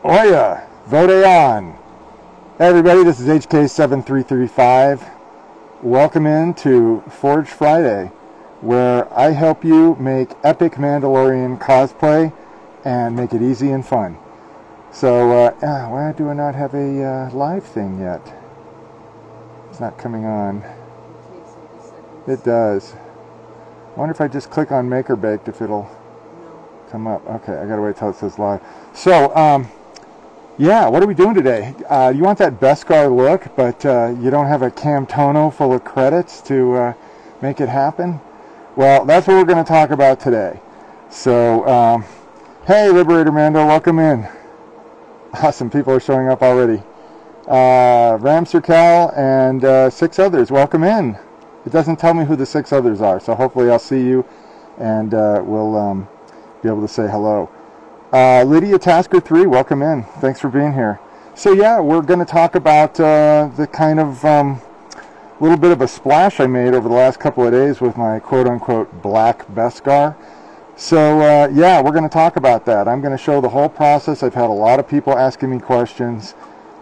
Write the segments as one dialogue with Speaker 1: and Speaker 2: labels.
Speaker 1: Oya, vote on. Hey everybody, this is HK7335. Welcome in to Forge Friday, where I help you make epic Mandalorian cosplay and make it easy and fun. So, why do I not have a live thing yet? It's not coming on. It does. I wonder if I just click on Make or Baked if it'll come up. Okay, I gotta wait till it says live. So, yeah, what are we doing today? You want that Beskar look, but you don't have a Camtono full of credits to make it happen? Well, that's what we're going to talk about today. So, hey, Liberator Mando, welcome in. Awesome, people are showing up already. Ram Cal and 6 others, welcome in. It doesn't tell me who the 6 others are, so hopefully I'll see you and we'll be able to say hello. Lydia Tasker 3, welcome in. Thanks for being here. So yeah, we're going to talk about the kind of little bit of a splash I made over the last couple of days with my quote-unquote black Beskar. So yeah, we're going to talk about that. I'm going to show the whole process. I've had a lot of people asking me questions.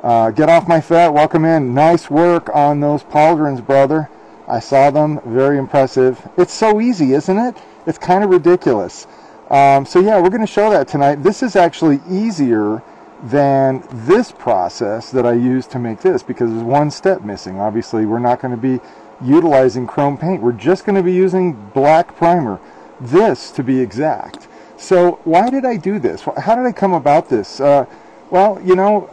Speaker 1: Get Off My Fat, welcome in. Nice work on those pauldrons, brother. I saw them. Very impressive. It's so easy, isn't it? It's kind of ridiculous. So yeah, we're going to show that tonight. This is actually easier than this process that I used to make this because there's one step missing. Obviously, we're not going to be utilizing chrome paint. We're just going to be using black primer. This, to be exact. So why did I do this? How did I come about this? Well, you know,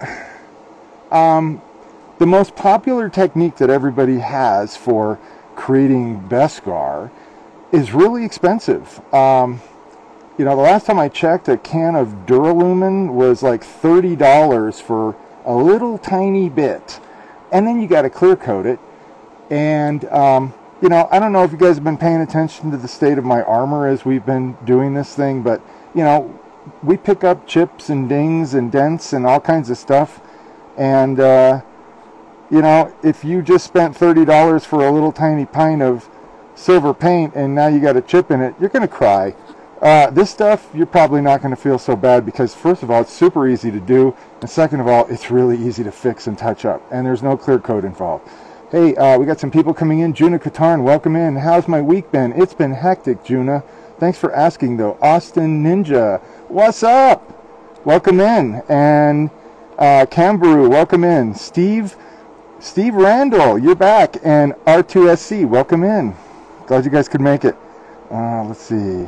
Speaker 1: the most popular technique that everybody has for creating Beskar is really expensive. You know, the last time I checked, a can of Duralumin was like $30 for a little tiny bit. And then you got to clear coat it. And, you know, I don't know if you guys have been paying attention to the state of my armor as we've been doing this thing, but, you know, we pick up chips and dings and dents and all kinds of stuff. And, you know, if you just spent $30 for a little tiny pint of silver paint and now you got a chip in it, you're going to cry. This stuff, you're probably not going to feel so bad because, first of all, it's super easy to do, and second of all, it's really easy to fix and touch up, and there's no clear coat involved. Hey, we got some people coming in. Juna Katarn, welcome in. How's my week been? It's been hectic, Juna. Thanks for asking, though. Austin Ninja, what's up? Welcome in. And Cambaru, welcome in. Steve Randall, you're back. And R2SC, welcome in. Glad you guys could make it. Let's see.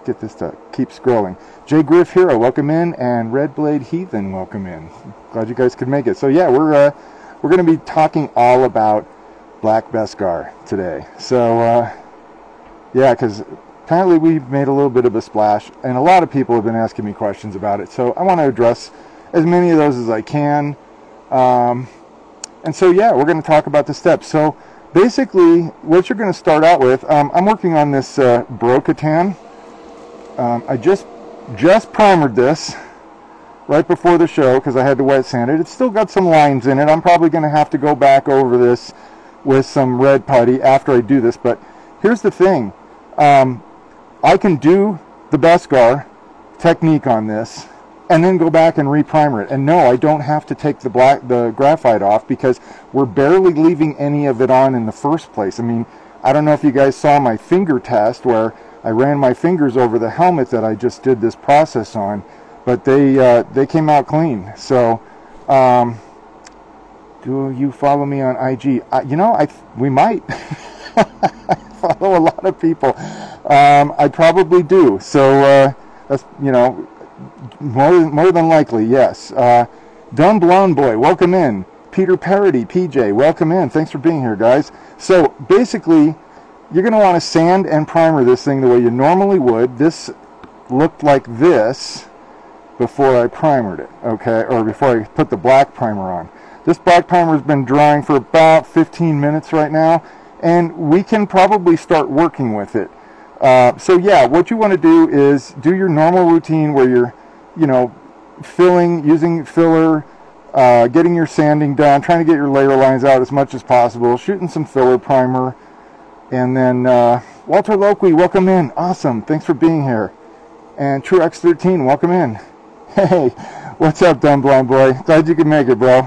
Speaker 1: Get this to keep scrolling. Jay Griff Hero, welcome in, and Red Blade Heathen, welcome in. Glad you guys could make it. So yeah, we're going to be talking all about black Beskar today. So yeah, because apparently we made a little bit of a splash, and a lot of people have been asking me questions about it. So I want to address as many of those as I can. And so yeah, we're going to talk about the steps. So basically, what you're going to start out with, I'm working on this Brocatan. I just primered this right before the show because I had to wet sand it. It's still got some lines in it. I'm probably going to have to go back over this with some red putty after I do this. But here's the thing. I can do the Beskar technique on this and then go back and re-primer it. And no, I don't have to take the graphite off because we're barely leaving any of it on in the first place. I mean, I don't know if you guys saw my finger test where I ran my fingers over the helmet that I just did this process on, but they came out clean. So, do you follow me on IG? You know, we might. I follow a lot of people. I probably do. So that's, you know, more than likely, yes. Dun Blonde Boy, welcome in. Peter Parody, PJ, welcome in. Thanks for being here, guys. So basically, you're going to want to sand and primer this thing the way you normally would. This looked like this before I primered it, okay, or before I put the black primer on. This black primer has been drying for about 15 minutes right now, and we can probably start working with it. So yeah, what you want to do is do your normal routine where you're, you know, filling, using filler, getting your sanding done, trying to get your layer lines out as much as possible, shooting some filler primer. And then Walter Loqui, welcome in. Awesome. Thanks for being here. And TrueX13, welcome in. Hey, what's up, Dumb Blind Boy? Glad you could make it, bro.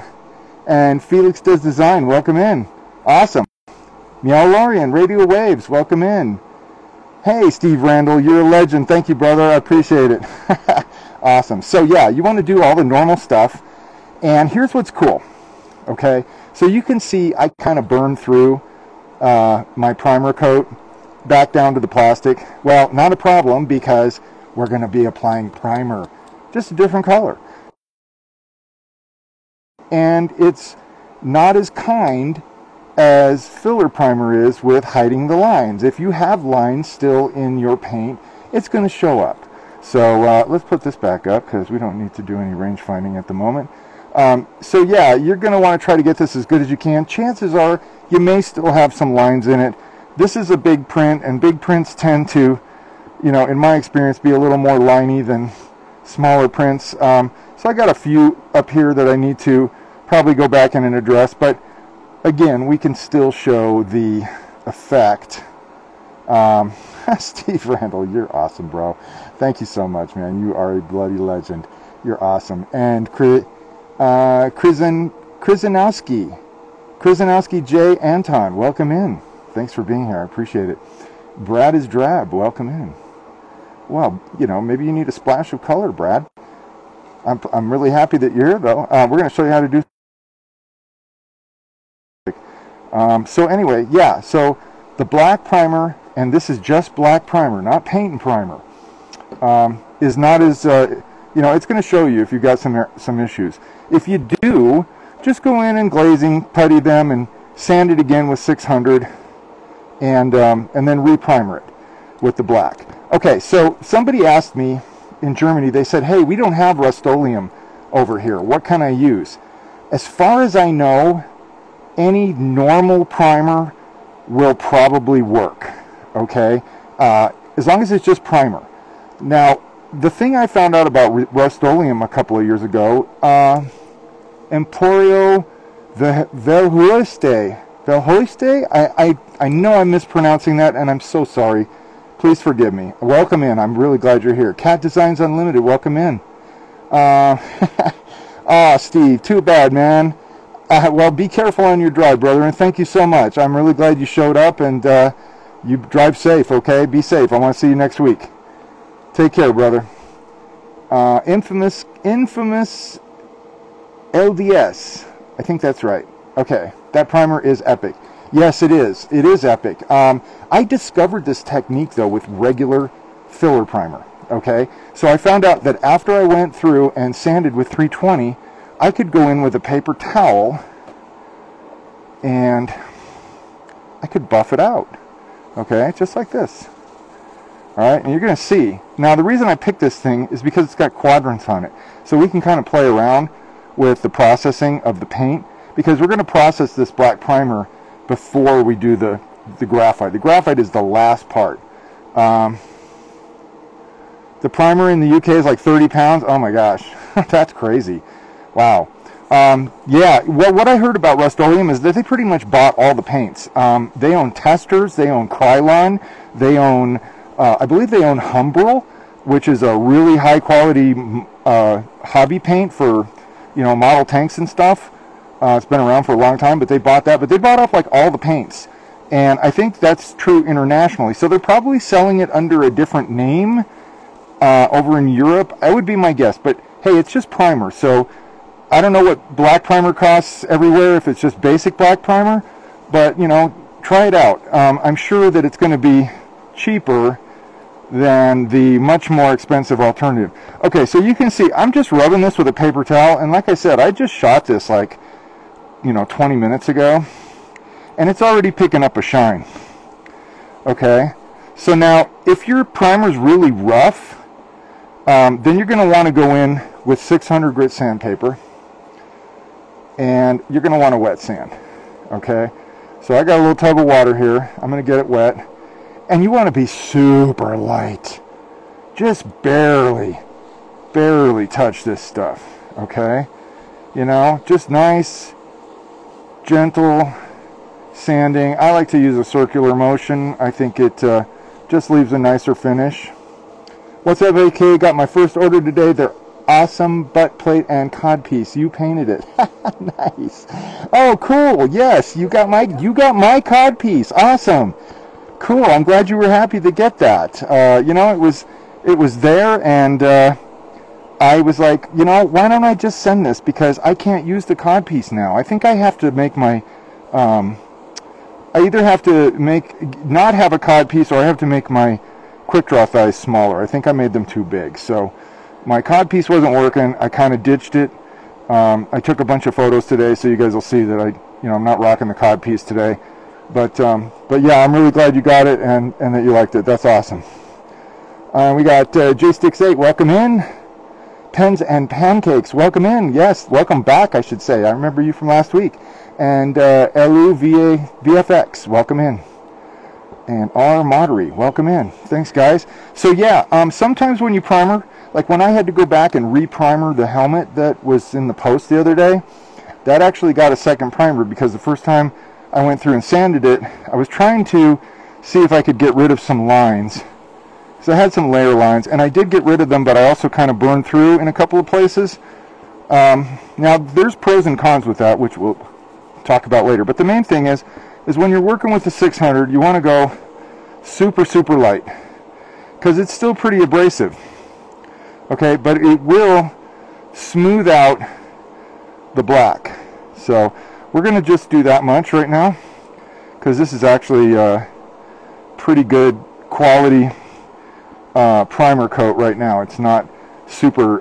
Speaker 1: And Felix Does Design, welcome in. Awesome. Meow Lorian, Radio Waves, welcome in. Hey, Steve Randall, you're a legend. Thank you, brother. I appreciate it. Awesome. So, yeah, you want to do all the normal stuff. And here's what's cool. Okay, so you can see I kind of burned through my primer coat back down to the plastic. Well, not a problem, because we're going to be applying primer, just a different color. And it's not as kind as filler primer is with hiding the lines. If you have lines still in your paint, it's going to show up. So let's put this back up, because we don't need to do any range finding at the moment. So yeah, you're going to want to try to get this as good as you can. Chances are you may still have some lines in it. This is a big print, and big prints tend to, you know, in my experience, be a little more liney than smaller prints. So I got a few up here that I need to probably go back in and address, but again, we can still show the effect. Steve Randall, you're awesome, bro. Thank you so much, man. You are a bloody legend. You're awesome. And Krizanowski J. Anton, welcome in. Thanks for being here. I appreciate it. Brad is Drab, welcome in. Well, you know, maybe you need a splash of color, Brad. I'm really happy that you're here, though. We're going to show you how to do. So anyway, yeah. So the black primer, and this is just black primer, not paint and primer, is not as you know. It's going to show you if you've got some issues. If you do, just go in and glazing, putty them, and sand it again with 600. And then reprimer it with the black. Okay, so somebody asked me in Germany, they said, hey, we don't have Rust-Oleum over here. What can I use? As far as I know, any normal primer will probably work, okay? As long as it's just primer. Now, the thing I found out about Rust-Oleum a couple of years ago, Emporio Velhoiste, I know I'm mispronouncing that, and I'm so sorry. Please forgive me. Welcome in. I'm really glad you're here. Cat Designs Unlimited, welcome in. Steve, too bad, man. Well, be careful on your drive, brother, and thank you so much. I'm really glad you showed up, and you drive safe, okay? Be safe. I want to see you next week. Take care, brother. Infamous LDS. I think that's right. Okay, that primer is epic. Yes, it is. It is epic. I discovered this technique, though, with regular filler primer, okay? So I found out that after I went through and sanded with 320, I could go in with a paper towel and I could buff it out, okay? Just like this. All right, and you're going to see. Now, the reason I picked this thing is because it's got quadrants on it. So we can kind of play around with the processing of the paint, because we're going to process this black primer before we do the graphite. The graphite is the last part. The primer in the UK is like 30 pounds. Oh my gosh, that's crazy. Wow. Yeah, well, what I heard about Rust-Oleum is that they pretty much bought all the paints. They own Testers, they own Krylon, they own, I believe they own Humbrol, which is a really high quality hobby paint for, you know, model tanks and stuff. It's been around for a long time, but they bought that. But they bought up like all the paints. And I think that's true internationally. So they're probably selling it under a different name over in Europe. I would be my guess. But hey, it's just primer. So I don't know what black primer costs everywhere, if it's just basic black primer. But, you know, try it out. I'm sure that it's going to be cheaper than the much more expensive alternative. Okay, so you can see I'm just rubbing this with a paper towel. And like I said, I just shot this like, you know, 20 minutes ago, and it's already picking up a shine. Okay, so now if your primer's really rough, then you're going to want to go in with 600 grit sandpaper, and you're going to want to wet sand. Okay, so I got a little tub of water here. I'm going to get it wet, and you want to be super light, just barely touch this stuff. Okay, you know, just nice, gentle sanding. I like to use a circular motion. I think it just leaves a nicer finish. What's up, AK? Got my first order today. They're awesome butt plate and codpiece. You painted it. Nice. Oh, cool. Yes, you got my codpiece. Awesome. Cool. I'm glad you were happy to get that. You know, it was there, and I was like, you know, why don't I just send this, because I can't use the codpiece now. I think I have to make my I either have to not have a codpiece, or I have to make my quick draw thighs smaller. I think I made them too big. So my codpiece wasn't working. I kind of ditched it. I took a bunch of photos today, so you guys will see that I'm not rocking the codpiece today. But yeah, I'm really glad you got it and that you liked it. That's awesome. We got J-Sticks8, welcome in. Pens and Pancakes, welcome in. Yes, welcome back, I should say. I remember you from last week. And Elu VFX, welcome in. And R Modery, welcome in. Thanks, guys. So yeah, sometimes when you primer, like when I had to go back and re-primer the helmet that was in the post the other day, that actually got a second primer, because the first time I went through and sanded it, I was trying to see if I could get rid of some lines. So I had some layer lines, and I did get rid of them, but I also kind of burned through in a couple of places. Now, there's pros and cons with that, which we'll talk about later. But the main thing is when you're working with the 600, you want to go super, super light, because it's still pretty abrasive. Okay, but it will smooth out the black. So we're going to just do that much right now, because this is actually pretty good quality primer coat right now. It's not super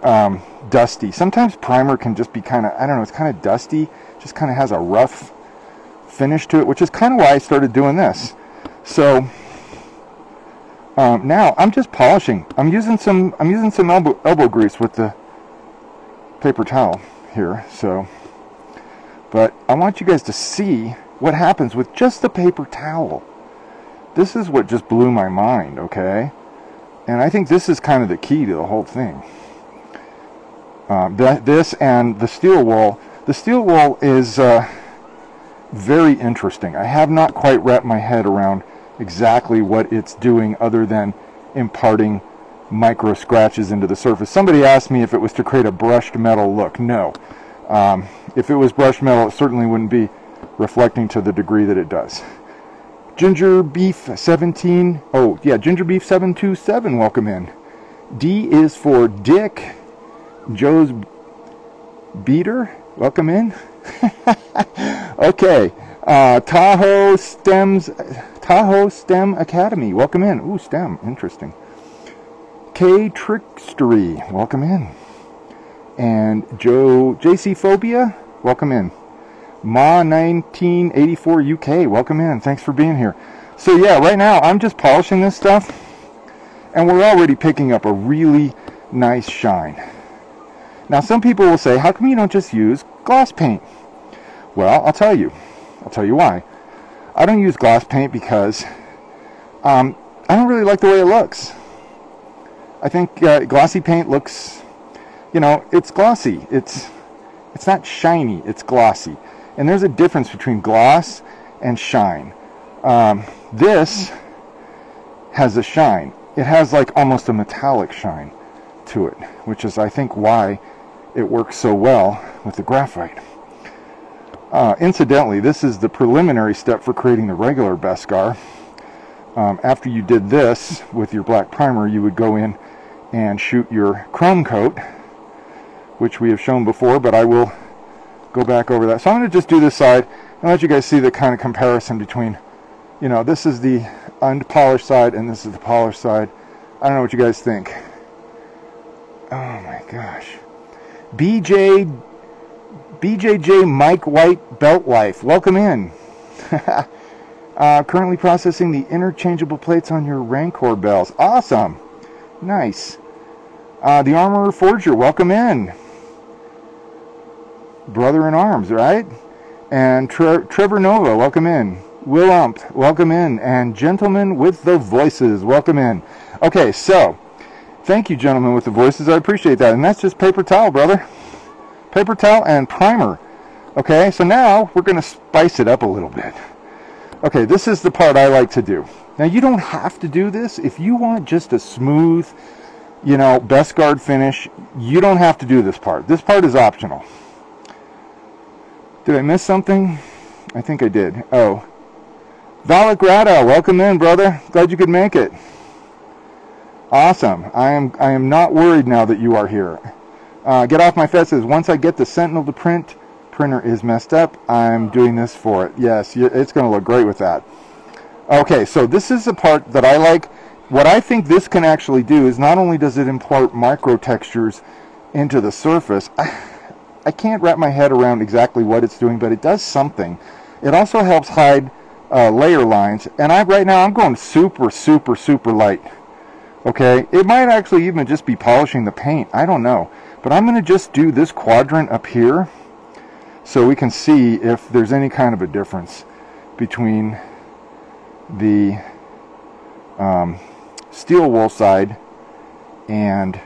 Speaker 1: dusty. Sometimes primer can just be kind of, I don't know, it's kind of dusty, just kind of has a rough finish to it, which is kind of why I started doing this. So now I'm just polishing. I'm using some elbow grease with the paper towel here. So, but I want you guys to see what happens with just the paper towel. This is what just blew my mind, okay? And I think this is kind of the key to the whole thing. This and the steel wool. The steel wool is very interesting. I have not quite wrapped my head around exactly what it's doing, other than imparting micro scratches into the surface. Somebody asked me if it was to create a brushed metal look. No. If it was brushed metal, it certainly wouldn't be reflecting to the degree that it does. Ginger Beef 17. Oh, yeah, Ginger Beef 727, welcome in. D is for Dick. Joe's Beater, welcome in. Okay. Tahoe STEM Academy, welcome in. Ooh, STEM, interesting. K Trickstery, welcome in. And JC Phobia, welcome in. Ma 1984 UK, welcome in. Thanks for being here. So yeah, right now I'm just polishing this stuff, and we're already picking up a really nice shine. Now some people will say, how come you don't just use gloss paint? Well, I'll tell you why. I don't use gloss paint because I don't really like the way it looks. I think glossy paint looks, you know, it's glossy. It's not shiny, it's glossy. And there's a difference between gloss and shine. This has a shine. It has like almost a metallic shine to it, which is, I think, why it works so well with the graphite. Incidentally, this is the preliminary step for creating the regular Beskar. After you did this with your black primer, you would go in and shoot your chrome coat, which we have shown before, but I will go back over that. So I'm going to just do this side and let you guys see the kind of comparison between, you know, this is the unpolished side and this is the polished side. I don't know what you guys think. Oh my gosh. BJJ Mike White Belt Life, welcome in. Currently processing the interchangeable plates on your Rancor bells. Awesome. Nice. The Armorer Forger, welcome in. Brother in arms, right? And Trevor Nova, welcome in. Will Ump, welcome in. And Gentlemen with the Voices, welcome in. Okay, so thank you, Gentlemen with the Voices. I appreciate that. And that's just paper towel, brother. Paper towel and primer. Okay, so now we're going to spice it up a little bit. Okay, this is the part I like to do. Now, you don't have to do this. If you want just a smooth, you know, Beskar finish, you don't have to do this part. This part is optional. Did I miss something? I think I did. Oh, Valagrata, welcome in, brother. Glad you could make it. Awesome. I am not worried now that you are here. Get Off My Fest says, once I get the Sentinel to print, printer is messed up. I'm doing this for it. Yes, it's going to look great with that. Okay, so this is the part that I like. What I think this can actually do is not only does it impart micro textures into the surface, I can't wrap my head around exactly what it's doing, but it does something. It also helps hide layer lines, and right now I'm going super, super, super light. Okay, it might actually even just be polishing the paint. I don't know, but I'm going to just do this quadrant up here so we can see if there's any kind of a difference between the steel wool side and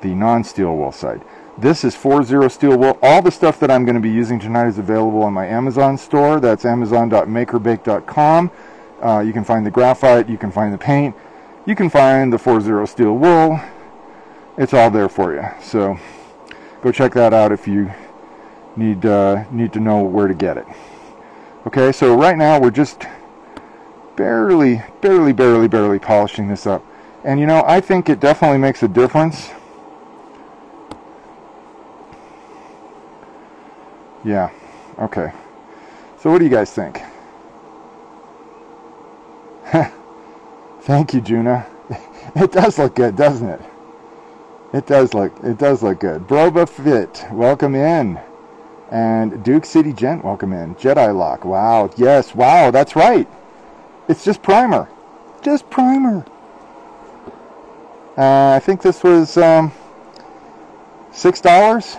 Speaker 1: the non-steel wool side. This is 4.0 steel wool. All the stuff that I'm going to be using tonight is available on my Amazon store. That's amazon.makerbake.com. You can find the graphite, you can find the paint, you can find the 4.0 steel wool. It's all there for you. So go check that out if you need to know where to get it. Okay, so right now we're just barely polishing this up. And you know, I think it definitely makes a difference. Yeah, okay. So what do you guys think? Thank you, Juna. It does look good, doesn't it? It does look good. Broba Fit, welcome in. And Duke City Gent, welcome in. Jedi Lock, wow, yes, wow, that's right. It's just primer. Just primer. I think this was $6.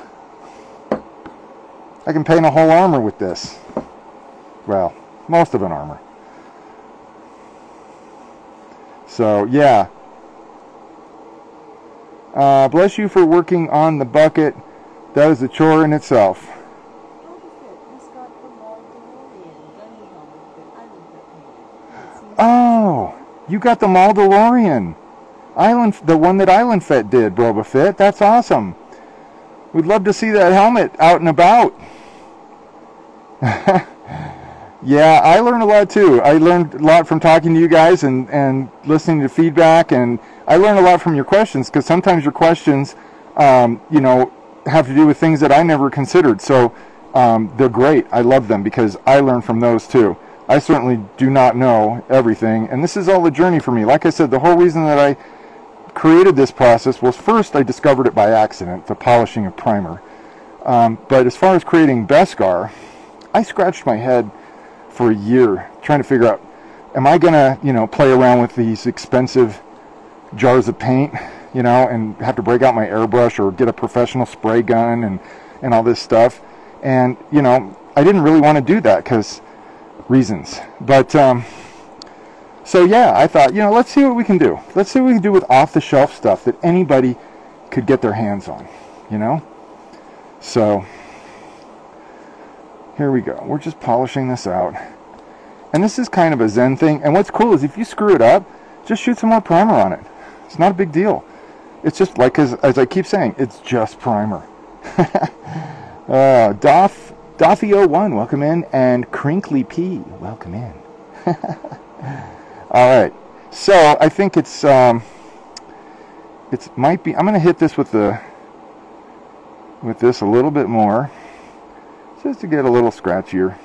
Speaker 1: I can paint a whole armor with this. Well, most of an armor. So, yeah. Bless you for working on the bucket. That is a chore in itself. Oh, you got the Maldalorian Island, the one that Island Fet did, Boba Fett. That's awesome. We'd love to see that helmet out and about. Yeah, I learned a lot too. I learned a lot from talking to you guys and listening to feedback, and I learned a lot from your questions, because sometimes your questions, you know, have to do with things that I never considered. So they're great. I love them because I learn from those too. I certainly do not know everything, and this is all a journey for me. Like I said, the whole reason that I created this process was, first, I discovered it by accident, the polishing of primer. But as far as creating Beskar, I scratched my head for a year trying to figure out, am I gonna, you know, play around with these expensive jars of paint, you know, and have to break out my airbrush or get a professional spray gun and all this stuff. And, you know, I didn't really want to do that because reasons. But so yeah, I thought, you know, let's see what we can do. Let's see what we can do with off-the-shelf stuff that anybody could get their hands on, you know. So here we go. We're just polishing this out, and this is kind of a zen thing. And what's cool is if you screw it up, just shoot some more primer on it. It's not a big deal. It's just like, as I keep saying, it's just primer. Doffy01, welcome in, and Crinkly P, welcome in. All right, so I think it might be. I'm going to hit this with this a little bit more, just to get a little scratchier.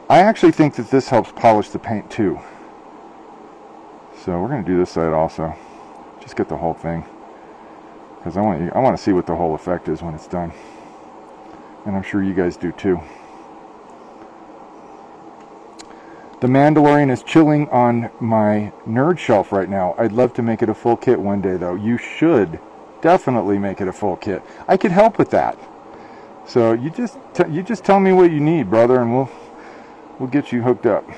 Speaker 1: I actually think that this helps polish the paint too. So we're going to do this side also. Just get the whole thing, because I want to see what the whole effect is when it's done. And I'm sure you guys do too. The Mandalorian is chilling on my nerd shelf right now. I'd love to make it a full kit one day, though. You should definitely make it a full kit. I could help with that. So you just tell me what you need, brother, and we'll get you hooked up.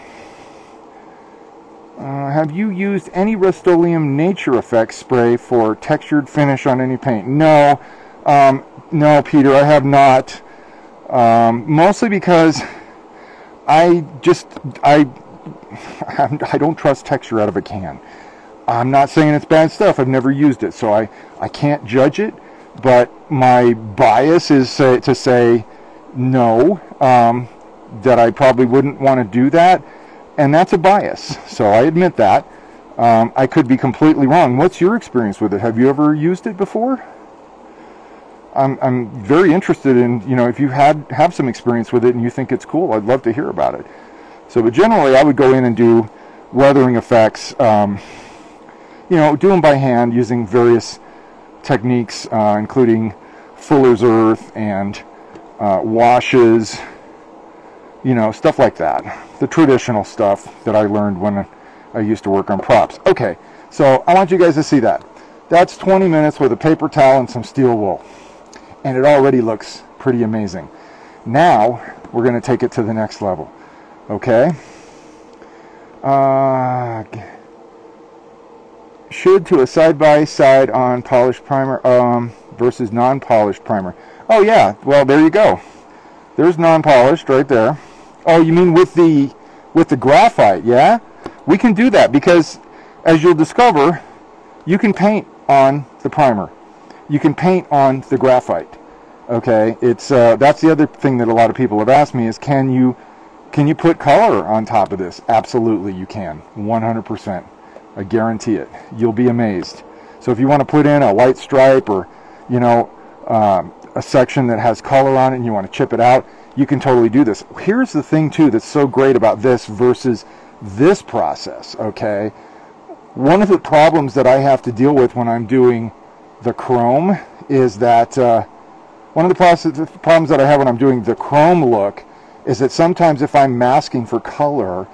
Speaker 1: Have you used any Rust-Oleum Nature Effects spray for textured finish on any paint? No, no, Peter, I have not. Mostly because I don't trust texture out of a can. I'm not saying it's bad stuff. I've never used it, so I can't judge it. But my bias is to say no, that I probably wouldn't want to do that. And that's a bias, so I admit that. I could be completely wrong. What's your experience with it? Have you ever used it before? I'm very interested in, you know, if you have some experience with it and you think it's cool, I'd love to hear about it. So, but generally I would go in and do weathering effects, you know, do them by hand using various techniques, including fuller's earth and washes, you know, stuff like that. The traditional stuff that I learned when I used to work on props. Okay, so I want you guys to see that. That's 20 minutes with a paper towel and some steel wool. And it already looks pretty amazing. Now, we're going to take it to the next level. Okay? Should to a side-by-side on polished primer versus non-polished primer. Oh yeah, well there you go. There's non-polished right there. Oh, you mean with the graphite, yeah? We can do that because, as you'll discover, you can paint on the primer. You can paint on the graphite. Okay, it's that's the other thing that a lot of people have asked me is, can you put color on top of this? Absolutely, you can. 100%. I guarantee it. You'll be amazed. So if you want to put in a white stripe or, you know, a section that has color on it and you want to chip it out, you can totally do this. Here's the thing too that's so great about this versus this process, okay? One of the problems that I have to deal with when I'm doing the chrome is that one of the problems that I have when I'm doing the chrome look is that sometimes if I'm masking for color,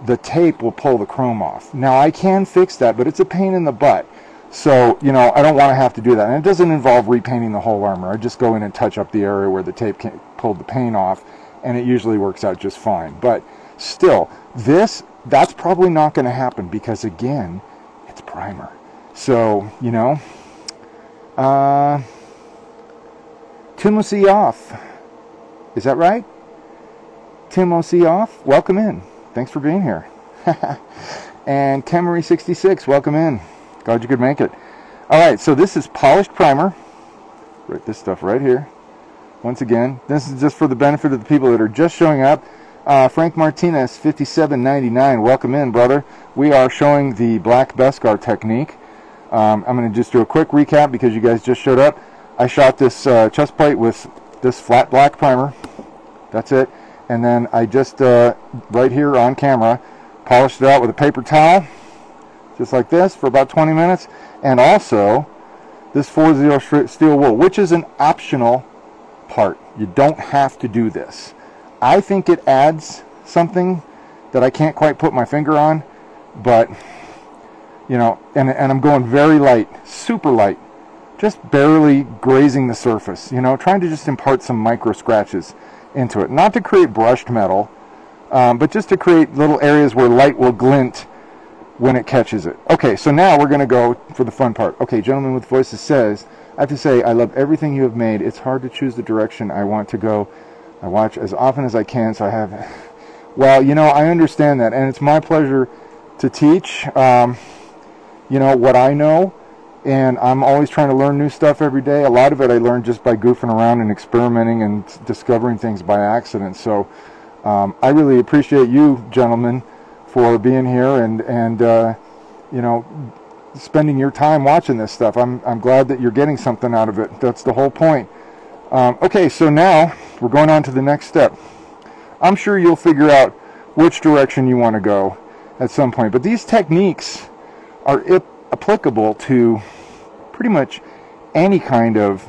Speaker 1: the tape will pull the chrome off. Now I can fix that, but it's a pain in the butt. So, you know, I don't want to have to do that. And it doesn't involve repainting the whole armor. I just go in and touch up the area where the tape pulled the paint off, and it usually works out just fine. But still, that's probably not going to happen because, again, it's primer. So, you know, Timothy off. Is that right? Timothy off. Welcome in. Thanks for being here. And Kemery66, welcome in. Glad you could make it. Alright, so this is polished primer. Right, this stuff right here. Once again, this is just for the benefit of the people that are just showing up. Frank Martinez, 57.99, welcome in, brother. We are showing the black Beskar technique. I'm going to just do a quick recap because you guys just showed up. I shot this chest plate with this flat black primer. That's it. And then I just, right here on camera, polished it out with a paper towel, just like this, for about 20 minutes. And also, this 4-0 steel wool, which is an optional part. You don't have to do this. I think it adds something that I can't quite put my finger on, but, you know, and I'm going very light, super light, just barely grazing the surface, you know, trying to just impart some micro scratches into it. Not to create brushed metal, but just to create little areas where light will glint when it catches it. Okay, so now we're going to go for the fun part. Okay, Gentleman with Voices says, I have to say, I love everything you have made. It's hard to choose the direction I want to go. I watch as often as I can, so I have... Well, you know, I understand that, and it's my pleasure to teach, you know, what I know, and I'm always trying to learn new stuff every day. A lot of it I learned just by goofing around and experimenting and discovering things by accident. So I really appreciate you, gentlemen, for being here and you know, spending your time watching this stuff. I'm glad that you're getting something out of it. That's the whole point. Okay, so now we're going on to the next step. I'm sure you'll figure out which direction you want to go at some point. But these techniques are applicable to pretty much any kind of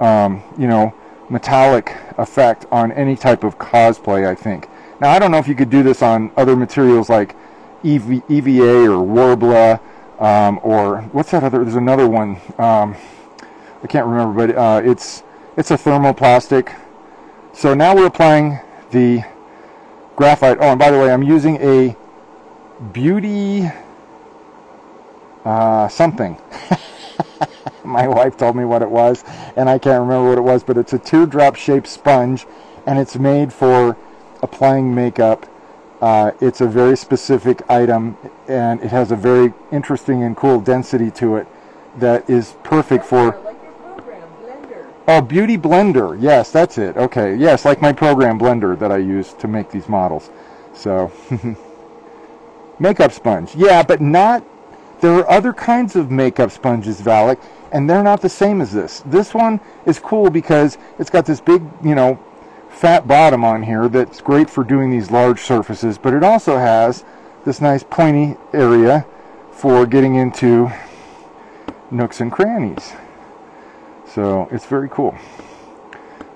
Speaker 1: you know, metallic effect on any type of cosplay, I think. Now, I don't know if you could do this on other materials like EVA or Warbler, or what's that other, there's another one, I can't remember, but it's a thermoplastic. So now we're applying the graphite. Oh, and by the way, I'm using a Beauty something. My wife told me what it was, and I can't remember what it was, but it's a teardrop shaped sponge, and it's made for applying makeup It's a very specific item, and it has a very interesting and cool density to it that is perfect for...
Speaker 2: Like your program, Blender.
Speaker 1: Oh, Beauty Blender. Yes, that's it. Okay. Yes, like my program Blender that I use to make these models. So, makeup sponge. Yeah, but not... There are other kinds of makeup sponges, Valak, and they're not the same as this. This one is cool because it's got this big, you know, fat bottom on here that's great for doing these large surfaces, but it also has this nice pointy area for getting into nooks and crannies. So it's very cool.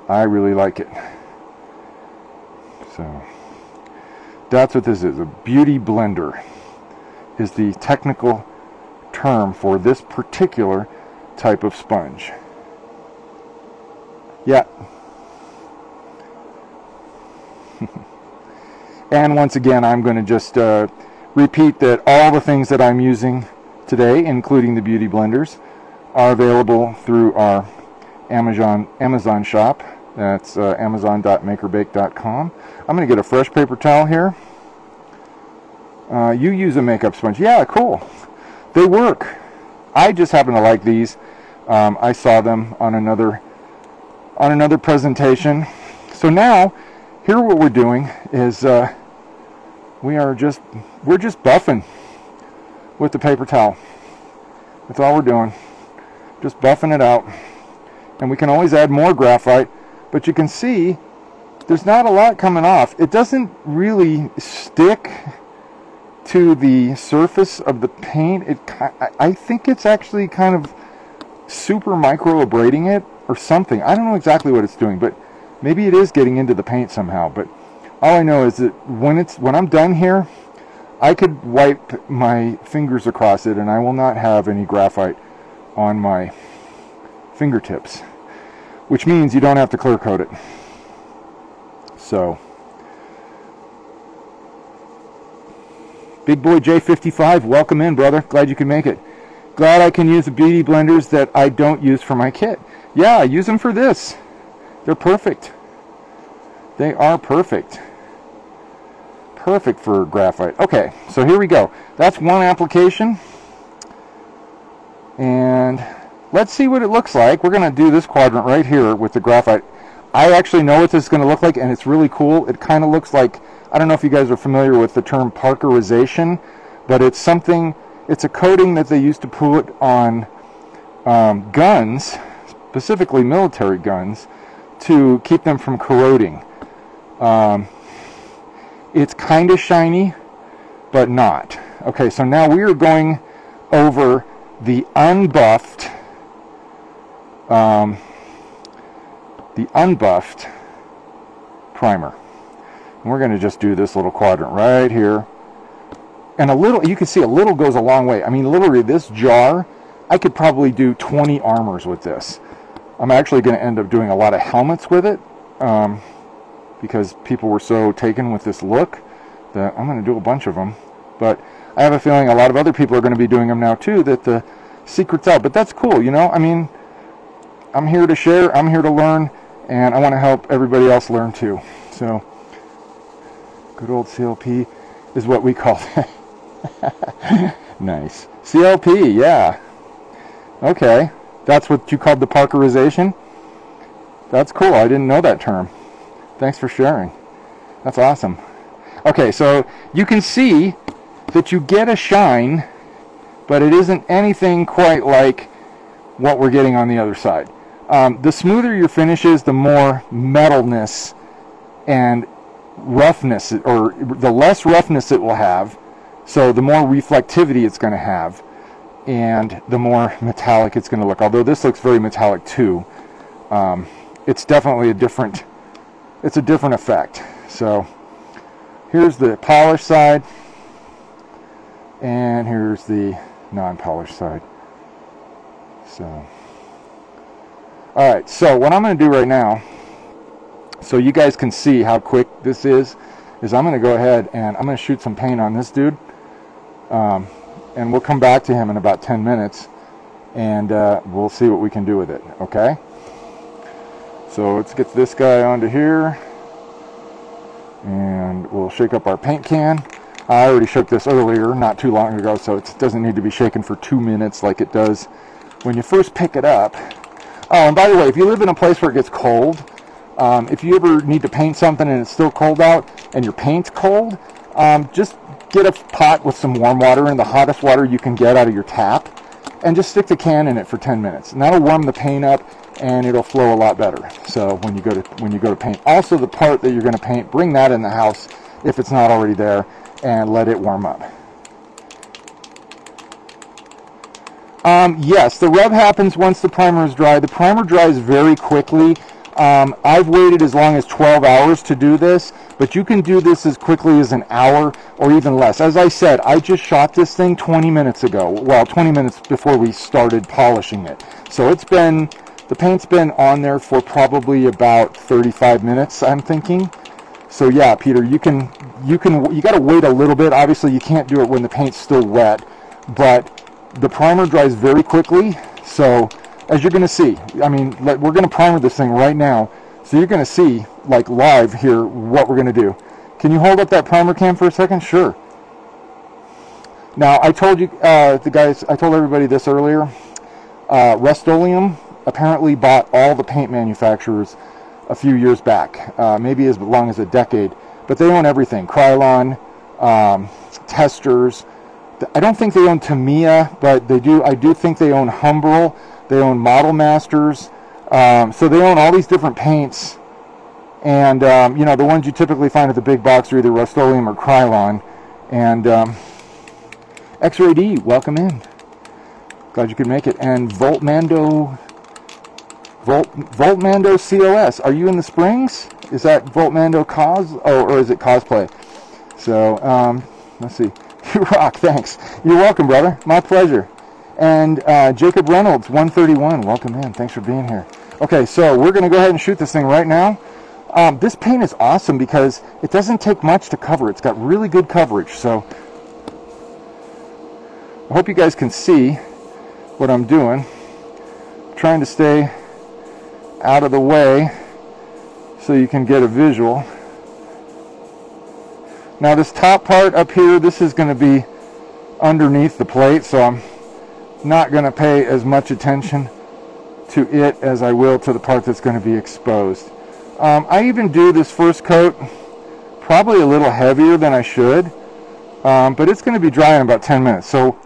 Speaker 1: I really like it. So that's what this is. A beauty blender is the technical term for this particular type of sponge. Yeah. And once again, I'm going to just repeat that all the things that I'm using today, including the beauty blenders, are available through our Amazon shop. That's amazon.makerbake.com. I'm going to get a fresh paper towel here. You use a makeup sponge. Yeah, cool. They work. I just happen to like these. I saw them on another presentation. So now, here what we're doing is we're just buffing with the paper towel. That's all we're doing. Just buffing it out. And we can always add more graphite, but you can see there's not a lot coming off. It doesn't really stick to the surface of the paint. I think it's actually kind of super micro abrading it or something. I don't know exactly what it's doing, but maybe it is getting into the paint somehow. But all I know is that when I'm done here, I could wipe my fingers across it and I will not have any graphite on my fingertips, which means you don't have to clear coat it. So Big Boy J55, welcome in, brother. Glad you can make it. Glad I can use the beauty blenders that I don't use for my kit. Yeah, I use them for this. They're perfect. They are perfect. Perfect for graphite. Okay, so here we go. That's one application. And let's see what it looks like. We're going to do this quadrant right here with the graphite. I actually know what this is going to look like, and it's really cool. It kind of looks like, I don't know if you guys are familiar with the term parkerization, but it's something, it's a coating that they used to put on guns, specifically military guns, to keep them from corroding. It's kind of shiny, but not. Okay, so now we are going over the unbuffed primer. And we're going to just do this little quadrant right here. And a little, you can see a little goes a long way. I mean, literally this jar, I could probably do 20 armors with this. I'm actually going to end up doing a lot of helmets with it because people were so taken with this look that I'm going to do a bunch of them. But I have a feeling a lot of other people are going to be doing them now too, that the secret's out. But that's cool, you know? I mean, I'm here to share, I'm here to learn, and I want to help everybody else learn too. So, good old CLP is what we call that. Nice. CLP, yeah. Okay. That's what you called the parkerization? That's cool. I didn't know that term. Thanks for sharing. That's awesome. Okay, so you can see that you get a shine, but it isn't anything quite like what we're getting on the other side. The smoother your finish is, the more metalness and roughness, or the less roughness it will have, so the more reflectivity it's going to have, and the more metallic it's going to look. Although this looks very metallic too, it's definitely a different effect. So here's the polished side, and here's the non-polished side. So alright, so what I'm going to do right now, so you guys can see how quick this is I'm going to go ahead and I'm going to shoot some paint on this dude, and we'll come back to him in about 10 minutes, and we'll see what we can do with it, okay? So let's get this guy onto here. And we'll shake up our paint can. I already shook this earlier, not too long ago, so it doesn't need to be shaken for 2 minutes like it does when you first pick it up. Oh, and by the way, if you live in a place where it gets cold, if you ever need to paint something and it's still cold out and your paint's cold, just get a pot with some warm water and the hottest water you can get out of your tap, and just stick the can in it for 10 minutes. And that'll warm the paint up and it'll flow a lot better. So when you go to paint, also the part that you're going to paint, bring that in the house if it's not already there, and let it warm up. Yes, the rub happens once the primer is dry. The primer dries very quickly. I've waited as long as 12 hours to do this, but you can do this as quickly as an hour or even less. As I said, I just shot this thing 20 minutes ago. Well, 20 minutes before we started polishing it. So the paint's been on there for probably about 35 minutes, I'm thinking. So yeah, Peter, you got to wait a little bit. Obviously, you can't do it when the paint's still wet, but the primer dries very quickly. So as you're going to see, I mean, we're going to primer this thing right now, so you're going to see, like live here, what we're going to do. Can you hold up that primer can for a second? Sure. Now, I told you, I told everybody this earlier. Rust-Oleum apparently bought all the paint manufacturers a few years back, maybe as long as a decade, but they own everything. Krylon, Testers. I don't think they own Tamiya, but they do. I do think they own Humbrol. They own Model Masters. So they own all these different paints, and you know, the ones you typically find at the big box are either Rust-Oleum or Krylon. And X-Ray D, welcome in. Glad you could make it. And Voltmando COS. Are you in the Springs? Is that Voltmando or is it cosplay? So let's see. You rock. Thanks. You're welcome, brother. My pleasure. And Jacob Reynolds 131. Welcome in. Thanks for being here. Okay, so we're going to go ahead and shoot this thing right now. This paint is awesome because it doesn't take much to cover. It's got really good coverage. So I hope you guys can see what I'm doing. I'm trying to stay out of the way so you can get a visual. Now this top part up here, this is going to be underneath the plate, so I'm not going to pay as much attention to it as I will to the part that's going to be exposed. I even do this first coat probably a little heavier than I should, but it's going to be dry in about 10 minutes. So,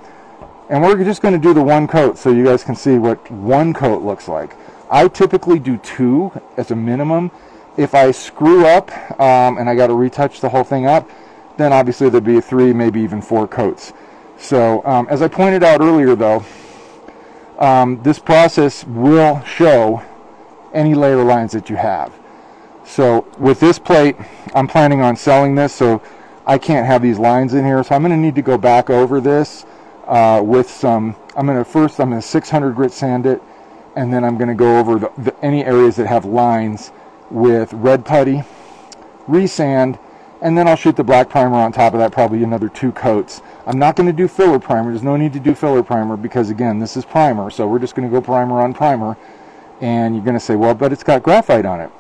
Speaker 1: and we're just going to do the one coat so you guys can see what one coat looks like. I typically do 2 as a minimum. If I screw up and I got to retouch the whole thing up, then obviously there'd be 3, maybe even 4 coats. So as I pointed out earlier though, this process will show any layer lines that you have. So with this plate, I'm planning on selling this, so I can't have these lines in here. So I'm going to need to go back over this with some, I'm going to 600 grit sand it, and then I'm going to go over any areas that have lines with red putty, resand, and then I'll shoot the black primer on top of that, probably another 2 coats. I'm not going to do filler primer. There's no need to do filler primer because, again, this is primer, so we're just going to go primer on primer. And you're going to say, well, but it's got graphite on it.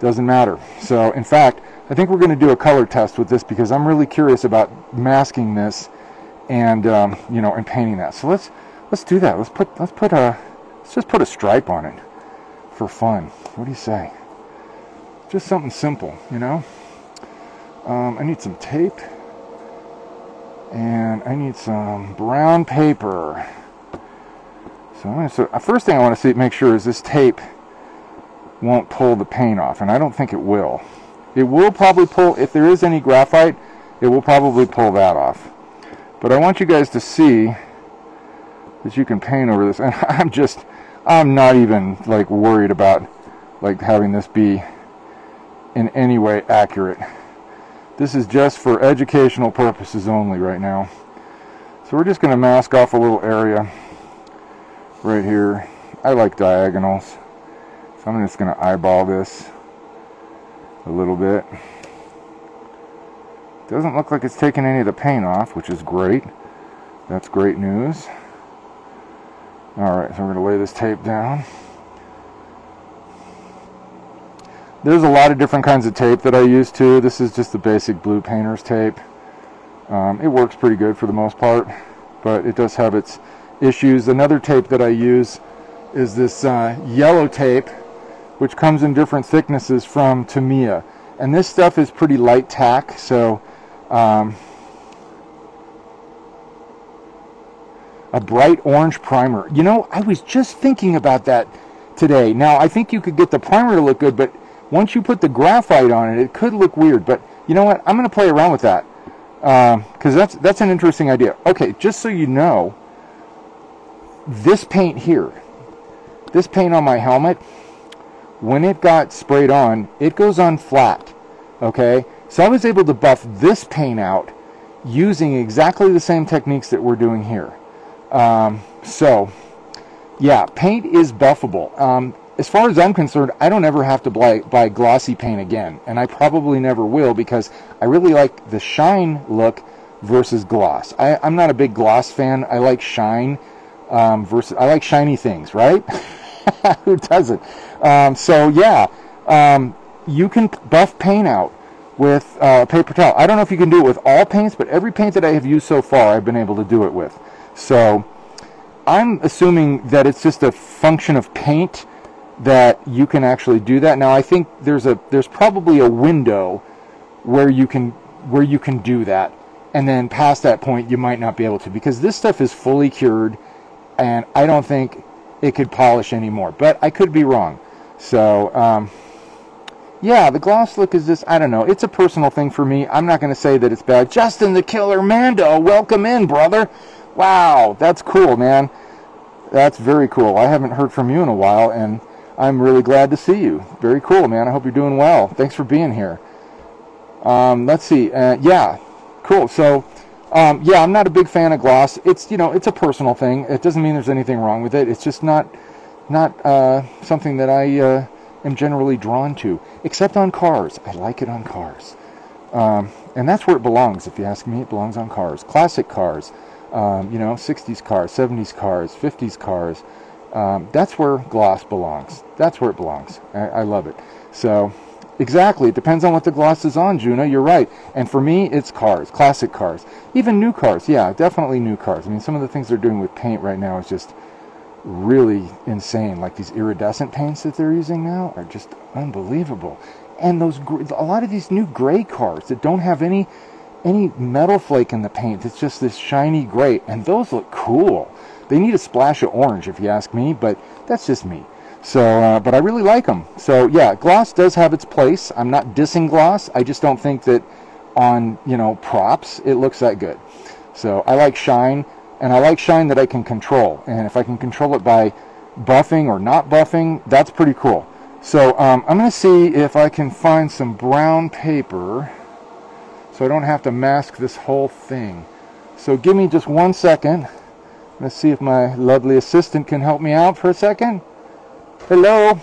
Speaker 1: Doesn't matter. So, in fact, I think we're going to do a color test with this because I'm really curious about masking this and you know, and painting that. So let's do that. Let's just put a stripe on it for fun. What do you say? Just something simple, you know. I need some tape, and I need some brown paper. So first thing I want to make sure is this tape won't pull the paint off, and I don't think it will. It will probably pull, if there is any graphite, it will probably pull that off. But I want you guys to see that you can paint over this, and I'm not even like worried about like having this be in any way accurate. This is just for educational purposes only right now. So we're just going to mask off a little area right here. I like diagonals, so I'm just going to eyeball this a little bit. Doesn't look like it's taking any of the paint off, which is great. That's great news. Alright, so we're going to lay this tape down. There's a lot of different kinds of tape that I use too. This is just the basic blue painter's tape. It works pretty good for the most part, but it does have its issues. Another tape that I use is this yellow tape, which comes in different thicknesses from Tamiya. And this stuff is pretty light tack, so a bright orange primer. You know, I was just thinking about that today. Now, I think you could get the primer to look good, but once you put the graphite on it, it could look weird. But you know what? I'm going to play around with that because that's an interesting idea. Okay, just so you know, this paint here, this paint on my helmet, when it got sprayed on, it goes on flat. Okay, so I was able to buff this paint out using exactly the same techniques that we're doing here. So yeah, paint is buffable. As far as I'm concerned, I don't ever have to buy glossy paint again, and I probably never will, because I really like the shine look versus gloss. I'm not a big gloss fan. I like shine I like shiny things, right? Who doesn't? So yeah, you can buff paint out with paper towel. I don't know if you can do it with all paints, but every paint that I have used so far, I've been able to do it with. So I'm assuming that it's just a function of paint that you can actually do that. Now I think there's probably a window where you can do that, and then past that point you might not be able to, because this stuff is fully cured and I don't think it could polish anymore, but I could be wrong. So yeah, the gloss look is just, I don't know, it's a personal thing for me. I'm not going to say that it's bad. Justin the Killer Mando, welcome in, brother. Wow, that's cool, man. That's very cool. I haven't heard from you in a while, and I'm really glad to see you. Very cool, man. I hope you're doing well. Thanks for being here. Let's see. Yeah, cool. So, yeah, I'm not a big fan of gloss. It's, you know, it's a personal thing. It doesn't mean there's anything wrong with it. It's just not something that I am generally drawn to, except on cars. I like it on cars. And that's where it belongs, if you ask me. It belongs on cars. Classic cars. You know, 60s cars, 70s cars, 50s cars. That's where gloss belongs. That's where it belongs. I love it. So, exactly. It depends on what the gloss is on, Juno. You're right. And for me, it's cars, classic cars. Even new cars. Yeah, definitely new cars. I mean, some of the things they're doing with paint right now is just really insane. Like these iridescent paints that they're using now are just unbelievable. And those, a lot of these new gray cars that don't have any metal flake in the paint. It's just this shiny gray, and those look cool. They need a splash of orange, if you ask me, but that's just me. So, but I really like them. So yeah, gloss does have its place. I'm not dissing gloss. I just don't think that on, you know, props it looks that good. So I like shine, and I like shine that I can control. And if I can control it by buffing or not buffing, that's pretty cool. So I'm going to see if I can find some brown paper, so I don't have to mask this whole thing. So give me just 1 second. Let's see if my lovely assistant can help me out for a second. Hello.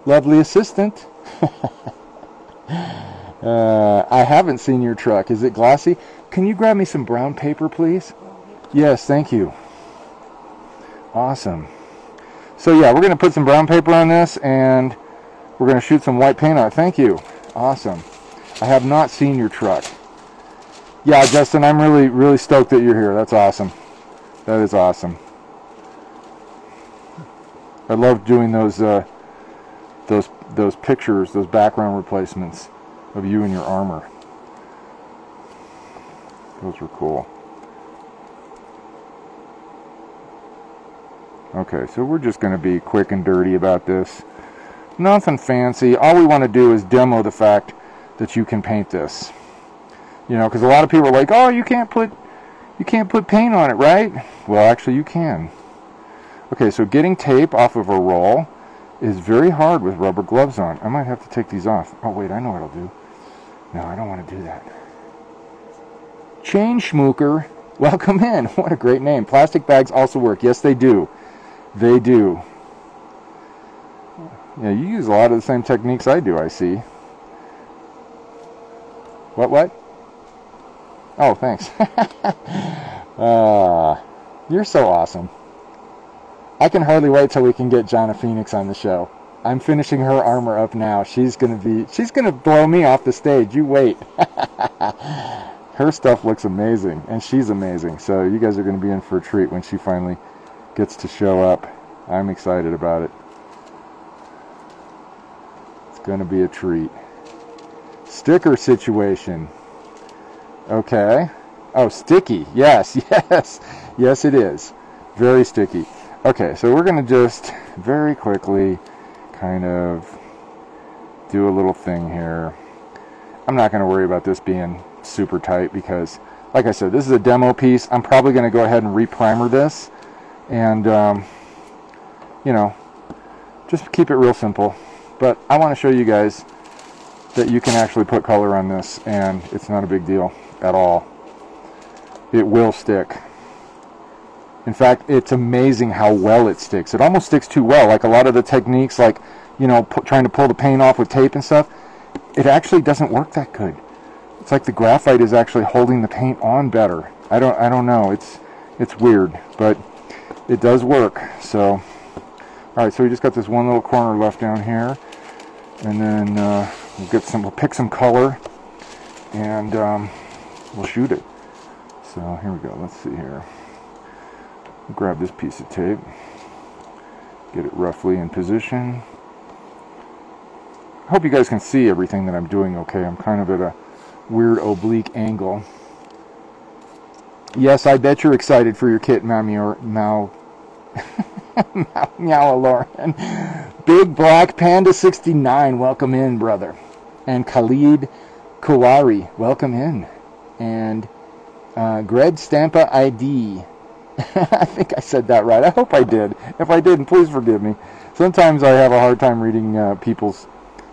Speaker 1: Lovely assistant. I haven't seen your truck. Is it glossy? Can you grab me some brown paper, please? Yes, thank you. Awesome. So yeah, we're going to put some brown paper on this, and we're going to shoot some white paint on it. Thank you. Awesome. I have not seen your truck. Yeah, Justin, I'm really stoked that you're here. That's awesome. That is awesome. I love doing those pictures, those background replacements of you in your armor. Those were cool. Okay, so we're just going to be quick and dirty about this. Nothing fancy. All we want to do is demo the fact that you can paint this. You know, because a lot of people are like, oh, you can't put paint on it, right? Well, actually you can. Okay, so getting tape off of a roll is very hard with rubber gloves on. I might have to take these off. Oh wait, I know what I'll do. No, I don't want to do that. Chain Schmooker, welcome in. What a great name. Plastic bags also work. Yes, they do. They do. Yeah, you use a lot of the same techniques I do, I see. What? Oh, thanks. You're so awesome. I can hardly wait till we can get Jonna Phoenix on the show. I'm finishing her armor up now. She's gonna blow me off the stage. You wait. Her stuff looks amazing, and she's amazing. So you guys are gonna be in for a treat when she finally gets to show up. I'm excited about it. It's gonna be a treat. Sticker situation. Okay. Oh, sticky. Yes, yes. Yes, it is. Very sticky. Okay, so we're going to just very quickly kind of do a little thing here. I'm not going to worry about this being super tight because, like I said, this is a demo piece. I'm probably going to go ahead and re-primer this and, you know, just keep it real simple. But I want to show you guys that you can actually put color on this and it's not a big deal at all. It will stick. In fact, it's amazing how well it sticks. It almost sticks too well. Like a lot of the techniques, like, you know, trying to pull the paint off with tape and stuff, it actually doesn't work that good. It's like the graphite is actually holding the paint on better. I don't know. It's weird, but it does work. So, all right. So we just got this one little corner left down here, and then we'll pick some color, and we'll shoot it. So here we go. Let's see here. Grab this piece of tape, get it roughly in position. I hope you guys can see everything that I'm doing okay. I'm kind of at a weird oblique angle. Yes, I bet you're excited for your kit, Lauren. Big Black Panda 69, welcome in, brother. And Khalid Kouari, welcome in. And Gred Stampa ID. I think I said that right. I hope I did. If I didn't, please forgive me. Sometimes I have a hard time reading people's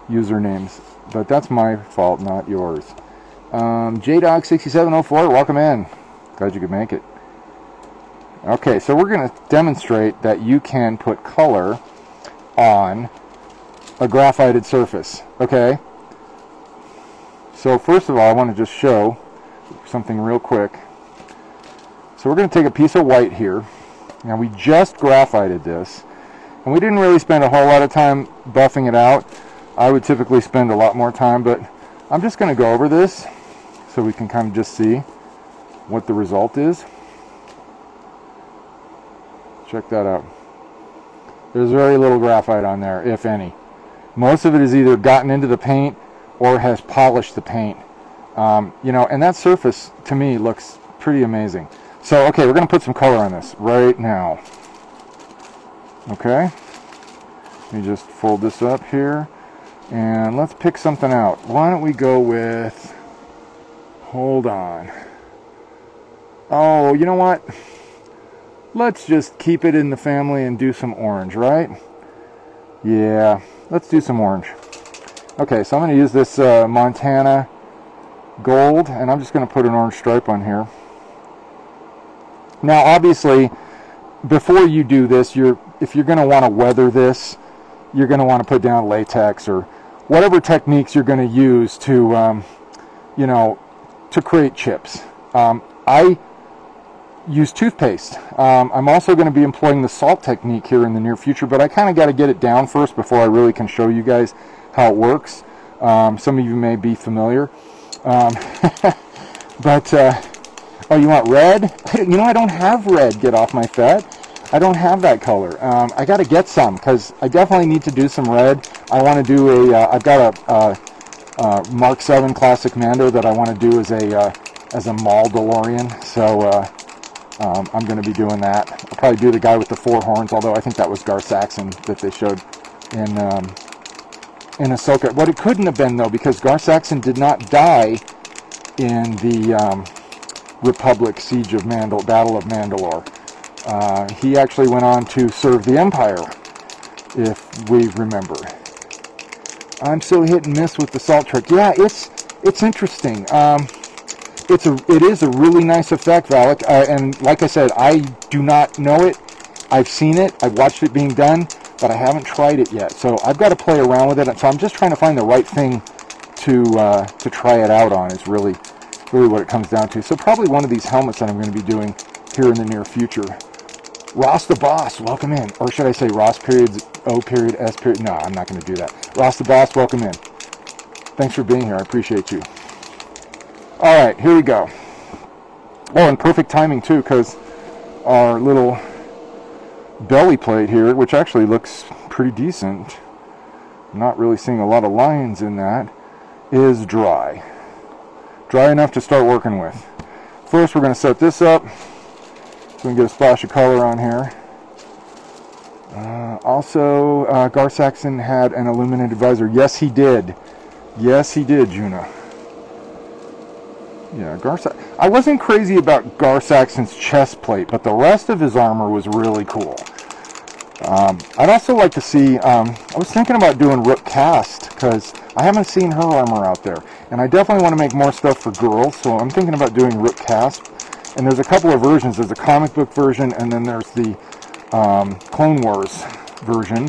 Speaker 1: usernames, but that's my fault, not yours. JDog6704, welcome in. Glad you could make it. Okay, so we're going to demonstrate that you can put color on a graphited surface. Okay? So first of all, I want to just show something real quick. So we're going to take a piece of white here. Now we just graphited this, and we didn't really spend a whole lot of time buffing it out. I would typically spend a lot more time, but I'm just going to go over this so we can kind of just see what the result is. Check that out. There's very little graphite on there, if any. Most of it is either gotten into the paint or has polished the paint. You know, and that surface to me looks pretty amazing. So, okay, we're going to put some color on this right now. Okay. Let me just fold this up here. And let's pick something out. Why don't we go with... Hold on. Oh, you know what? Let's just keep it in the family and do some orange, right? Yeah, let's do some orange. Okay, so I'm going to use this Montana Gold, and I'm just going to put an orange stripe on here. Now, obviously, before you do this, if you're going to want to weather this, you're going to want to put down latex or whatever techniques you're going to use to, you know, to create chips. I use toothpaste. I'm also going to be employing the salt technique here in the near future, but I kind of got to get it down first before I really can show you guys how it works. Some of you may be familiar. But... oh, you want red? You know, I don't have red. Get off my fat. I don't have that color. I got to get some because I definitely need to do some red. I want to do a. I've got a Mark 7 Classic Mando that I want to do as a Mall DeLorean. So I'm going to be doing that. I'll probably do the guy with the 4 horns. Although I think that was Gar Saxon that they showed in Ahsoka. What it couldn't have been though, because Gar Saxon did not die in the Republic Siege of Battle of Mandalore. He actually went on to serve the Empire, if we remember. I'm so hit and miss with the salt trick. Yeah, it's interesting. It is a really nice effect, Valak. And like I said, I do not know it. I've seen it. I've watched it being done, but I haven't tried it yet. So I've got to play around with it. So I'm just trying to find the right thing to try it out on. Is really what it comes down to. So probably one of these helmets that I'm going to be doing here in the near future Ross the Boss, welcome in. Or should I say Ross period, O period, S period? No, I'm not going to do that. Ross the Boss, welcome in. Thanks for being here. I appreciate you. All right, here we go. Oh, and perfect timing too, because our little belly plate here, which actually looks pretty decent, I'm not really seeing a lot of lines in that, is dry. Dry enough to start working with. First, we're going to set this up so we can get a splash of color on here. Also, Gar Saxon had an illuminated visor. Yes, he did. Yes, he did, Juna. Yeah, I wasn't crazy about Gar Saxon's chest plate, but the rest of his armor was really cool. I'd also like to see, I was thinking about doing Rook Cast, because I haven't seen her armor out there. And I definitely want to make more stuff for girls, so I'm thinking about doing Rook Cast. And there's a couple of versions. There's a comic book version, and then there's the Clone Wars version.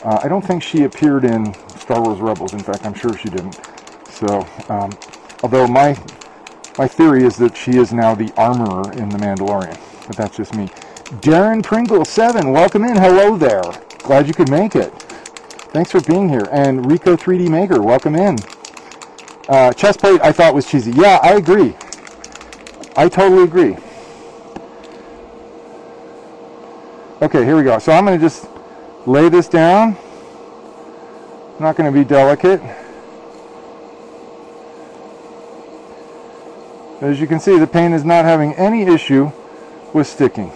Speaker 1: I don't think she appeared in Star Wars Rebels. In fact, I'm sure she didn't. So, although my theory is that she is now the armorer in The Mandalorian. But that's just me. Darren Pringle 7, welcome in. Hello there. Glad you could make it. Thanks for being here. And Rico 3D Maker, welcome in. Chest plate I thought was cheesy. Yeah, I agree. I totally agree. Okay, here we go. So I'm going to just lay this down. I'm not going to be delicate. As you can see, the paint is not having any issue with sticking.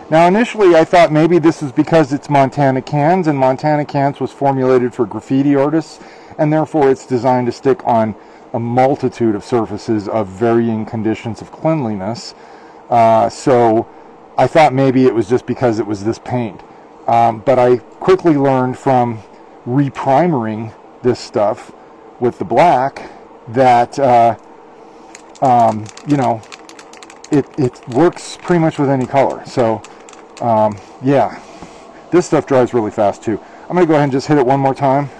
Speaker 1: Now initially I thought maybe this is because it's Montana Cans, and Montana Cans was formulated for graffiti artists, and therefore it's designed to stick on a multitude of surfaces of varying conditions of cleanliness. So I thought maybe it was just because it was this paint. But I quickly learned from reprimering this stuff with the black that, you know, it works pretty much with any color. So, yeah, this stuff dries really fast too. I'm going to go ahead and just hit it one more time.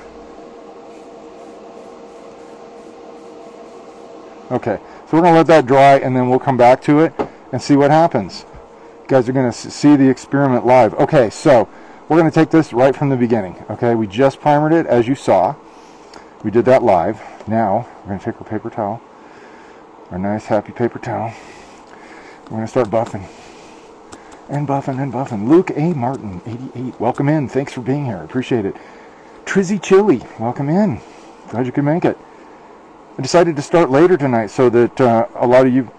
Speaker 1: Okay, so we're going to let that dry, and then we'll come back to it and see what happens. You guys are going to see the experiment live. Okay, so we're going to take this right from the beginning. Okay, we just primered it, as you saw. We did that live. Now, we're going to take our paper towel, our nice, happy paper towel. We're going to start buffing. And buffing and buffing. Luke A. Martin, 88. Welcome in. Thanks for being here. I appreciate it. Trizzy Chili, welcome in. Glad you could make it. I decided to start later tonight so that a lot of you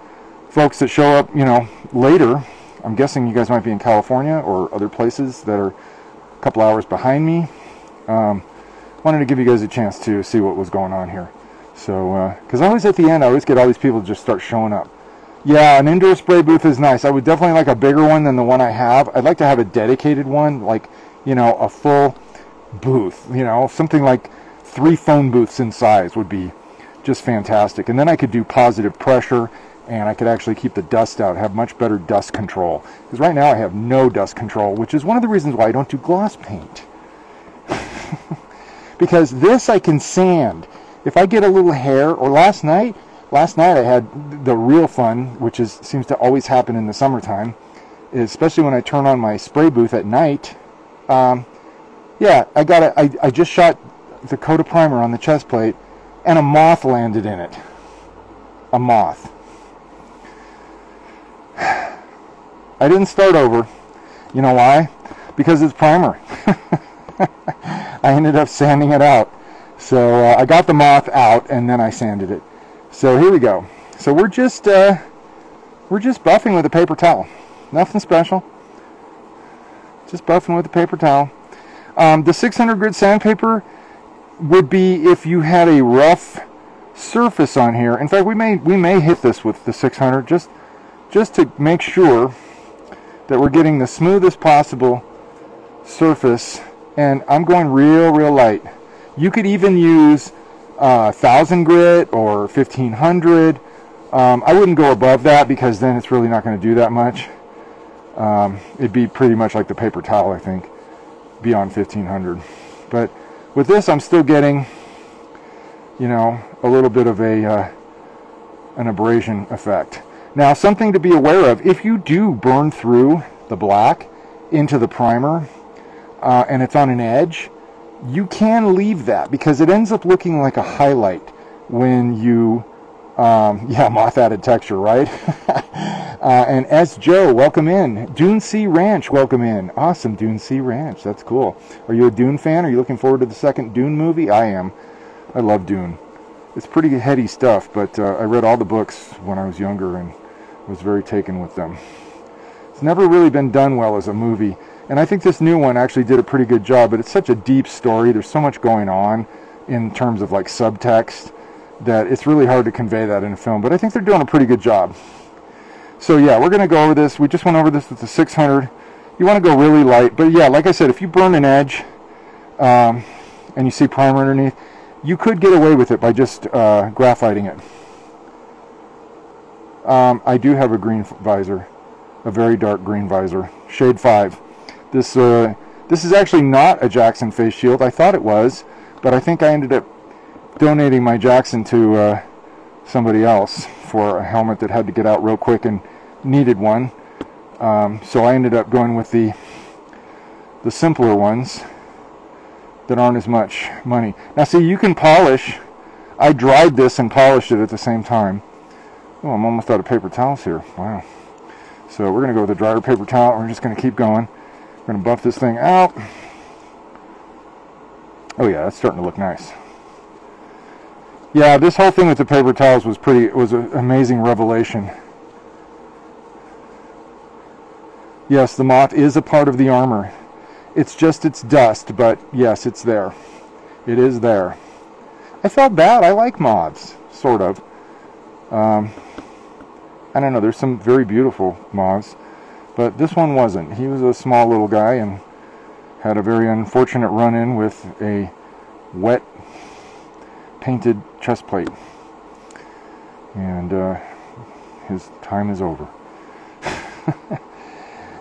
Speaker 1: folks that show up, you know, later, I'm guessing you guys might be in California or other places that are a couple hours behind me. Wanted to give you guys a chance to see what was going on here. So, because always at the end, I always get all these people to just start showing up. Yeah, an indoor spray booth is nice. I would definitely like a bigger one than the one I have. I'd like to have a dedicated one, like, you know, a full booth. You know, something like 3 phone booths in size would be just fantastic. And then I could do positive pressure, and I could actually keep the dust out, have much better dust control. Because right now I have no dust control, which is one of the reasons why I don't do gloss paint. Because this I can sand. If I get a little hair, or last night I had the real fun, which seems to always happen in the summertime, especially when I turn on my spray booth at night. Yeah, I just shot the coat of primer on the chest plate, and a moth landed in it. A moth. I didn't start over. You know why? Because it's primer. I ended up sanding it out. So I got the moth out, and then I sanded it. So here we go. So we're just buffing with a paper towel. Nothing special. Just buffing with a paper towel. The 600 grit sandpaper would be if you had a rough surface on here. In fact, we may hit this with the 600 just to make sure that we're getting the smoothest possible surface. And I'm going real light. You could even use 1000 grit or 1500. I wouldn't go above that because then it's really not going to do that much. It'd be pretty much like the paper towel, I think, beyond 1500. But with this, I'm still getting, you know, a little bit of an abrasion effect. Now, something to be aware of, if you do burn through the black into the primer and it's on an edge, you can leave that because it ends up looking like a highlight when you, yeah, moth added texture, right? And S. Joe, welcome in. Dune Sea Ranch, welcome in. Awesome, Dune Sea Ranch, that's cool. Are you a Dune fan? Are you looking forward to the second Dune movie? I am. I love Dune. It's pretty heady stuff, but I read all the books when I was younger and was very taken with them. It's never really been done well as a movie, and I think this new one actually did a pretty good job, but it's such a deep story. There's so much going on in terms of like subtext that it's really hard to convey that in a film, but I think they're doing a pretty good job. So yeah, we're going to go over this. We just went over this with the 600. You want to go really light, but yeah, like I said, if you burn an edge and you see primer underneath, you could get away with it by just graphiting it. I do have a green visor, a very dark green visor, shade 5. This is actually not a Jackson face shield. I thought it was, but I think I ended up donating my Jackson to somebody else for a helmet that had to get out real quick and needed one. So I ended up going with the simpler ones that aren't as much money. Now see, you can polish. I dried this and polished it at the same time. Oh, I'm almost out of paper towels here. Wow. So we're going to go with a drier paper towel. We're just going to keep going. We're going to buff this thing out. Oh yeah, that's starting to look nice. Yeah, this whole thing with the paper towels was an amazing revelation. Yes, the moth is a part of the armor. It's just its dust, but yes, it's there. It is there. I felt bad. I like moths, sort of. I don't know, there's some very beautiful moths, but this one wasn't. He was a small little guy and had a very unfortunate run-in with a wet painted chest plate, and his time is over.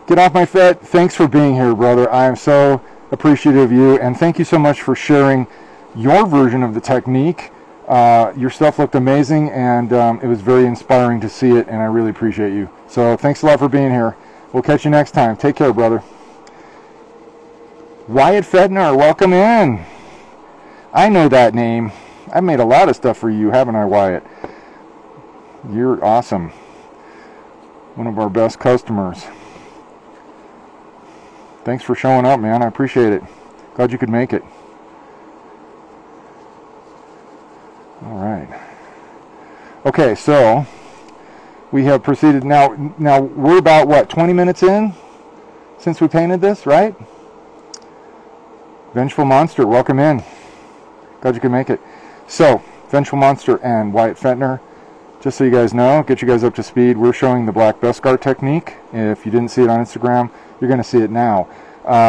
Speaker 1: Get off my fet. Thanks for being here, brother. I am so appreciative of you, and thank you so much for sharing your version of the technique. Your stuff looked amazing, and it was very inspiring to see it, and I really appreciate you. So thanks a lot for being here. We'll catch you next time. Take care, brother. Wyatt Fedner, welcome in. I know that name. I've made a lot of stuff for you, haven't I, Wyatt? You're awesome. One of our best customers. Thanks for showing up, man. I appreciate it. Glad you could make it. All right. Okay, so we have proceeded now we're about what, 20 minutes in since we painted this, right? Vengeful Monster, welcome in. Glad you could make it. So, Vengeful Monster and Wyatt Fetner, just so you guys know, get you guys up to speed, we're showing the black Beskar technique. If you didn't see it on Instagram, you're going to see it now.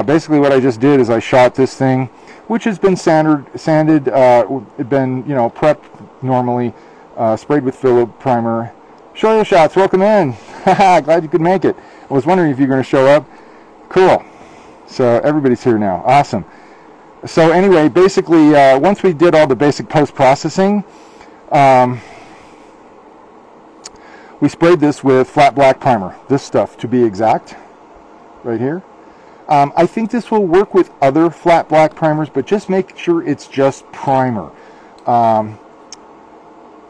Speaker 1: Basically what I just did is I shot this thing, which has been sanded, been, you know, prepped normally, sprayed with filler primer. Show your shots, welcome in. Glad you could make it. I was wondering if you're going to show up. Cool. So everybody's here now. Awesome. So anyway, basically, once we did all the basic post-processing, we sprayed this with flat black primer. This stuff, to be exact, right here. I think this will work with other flat black primers, but just make sure it's just primer.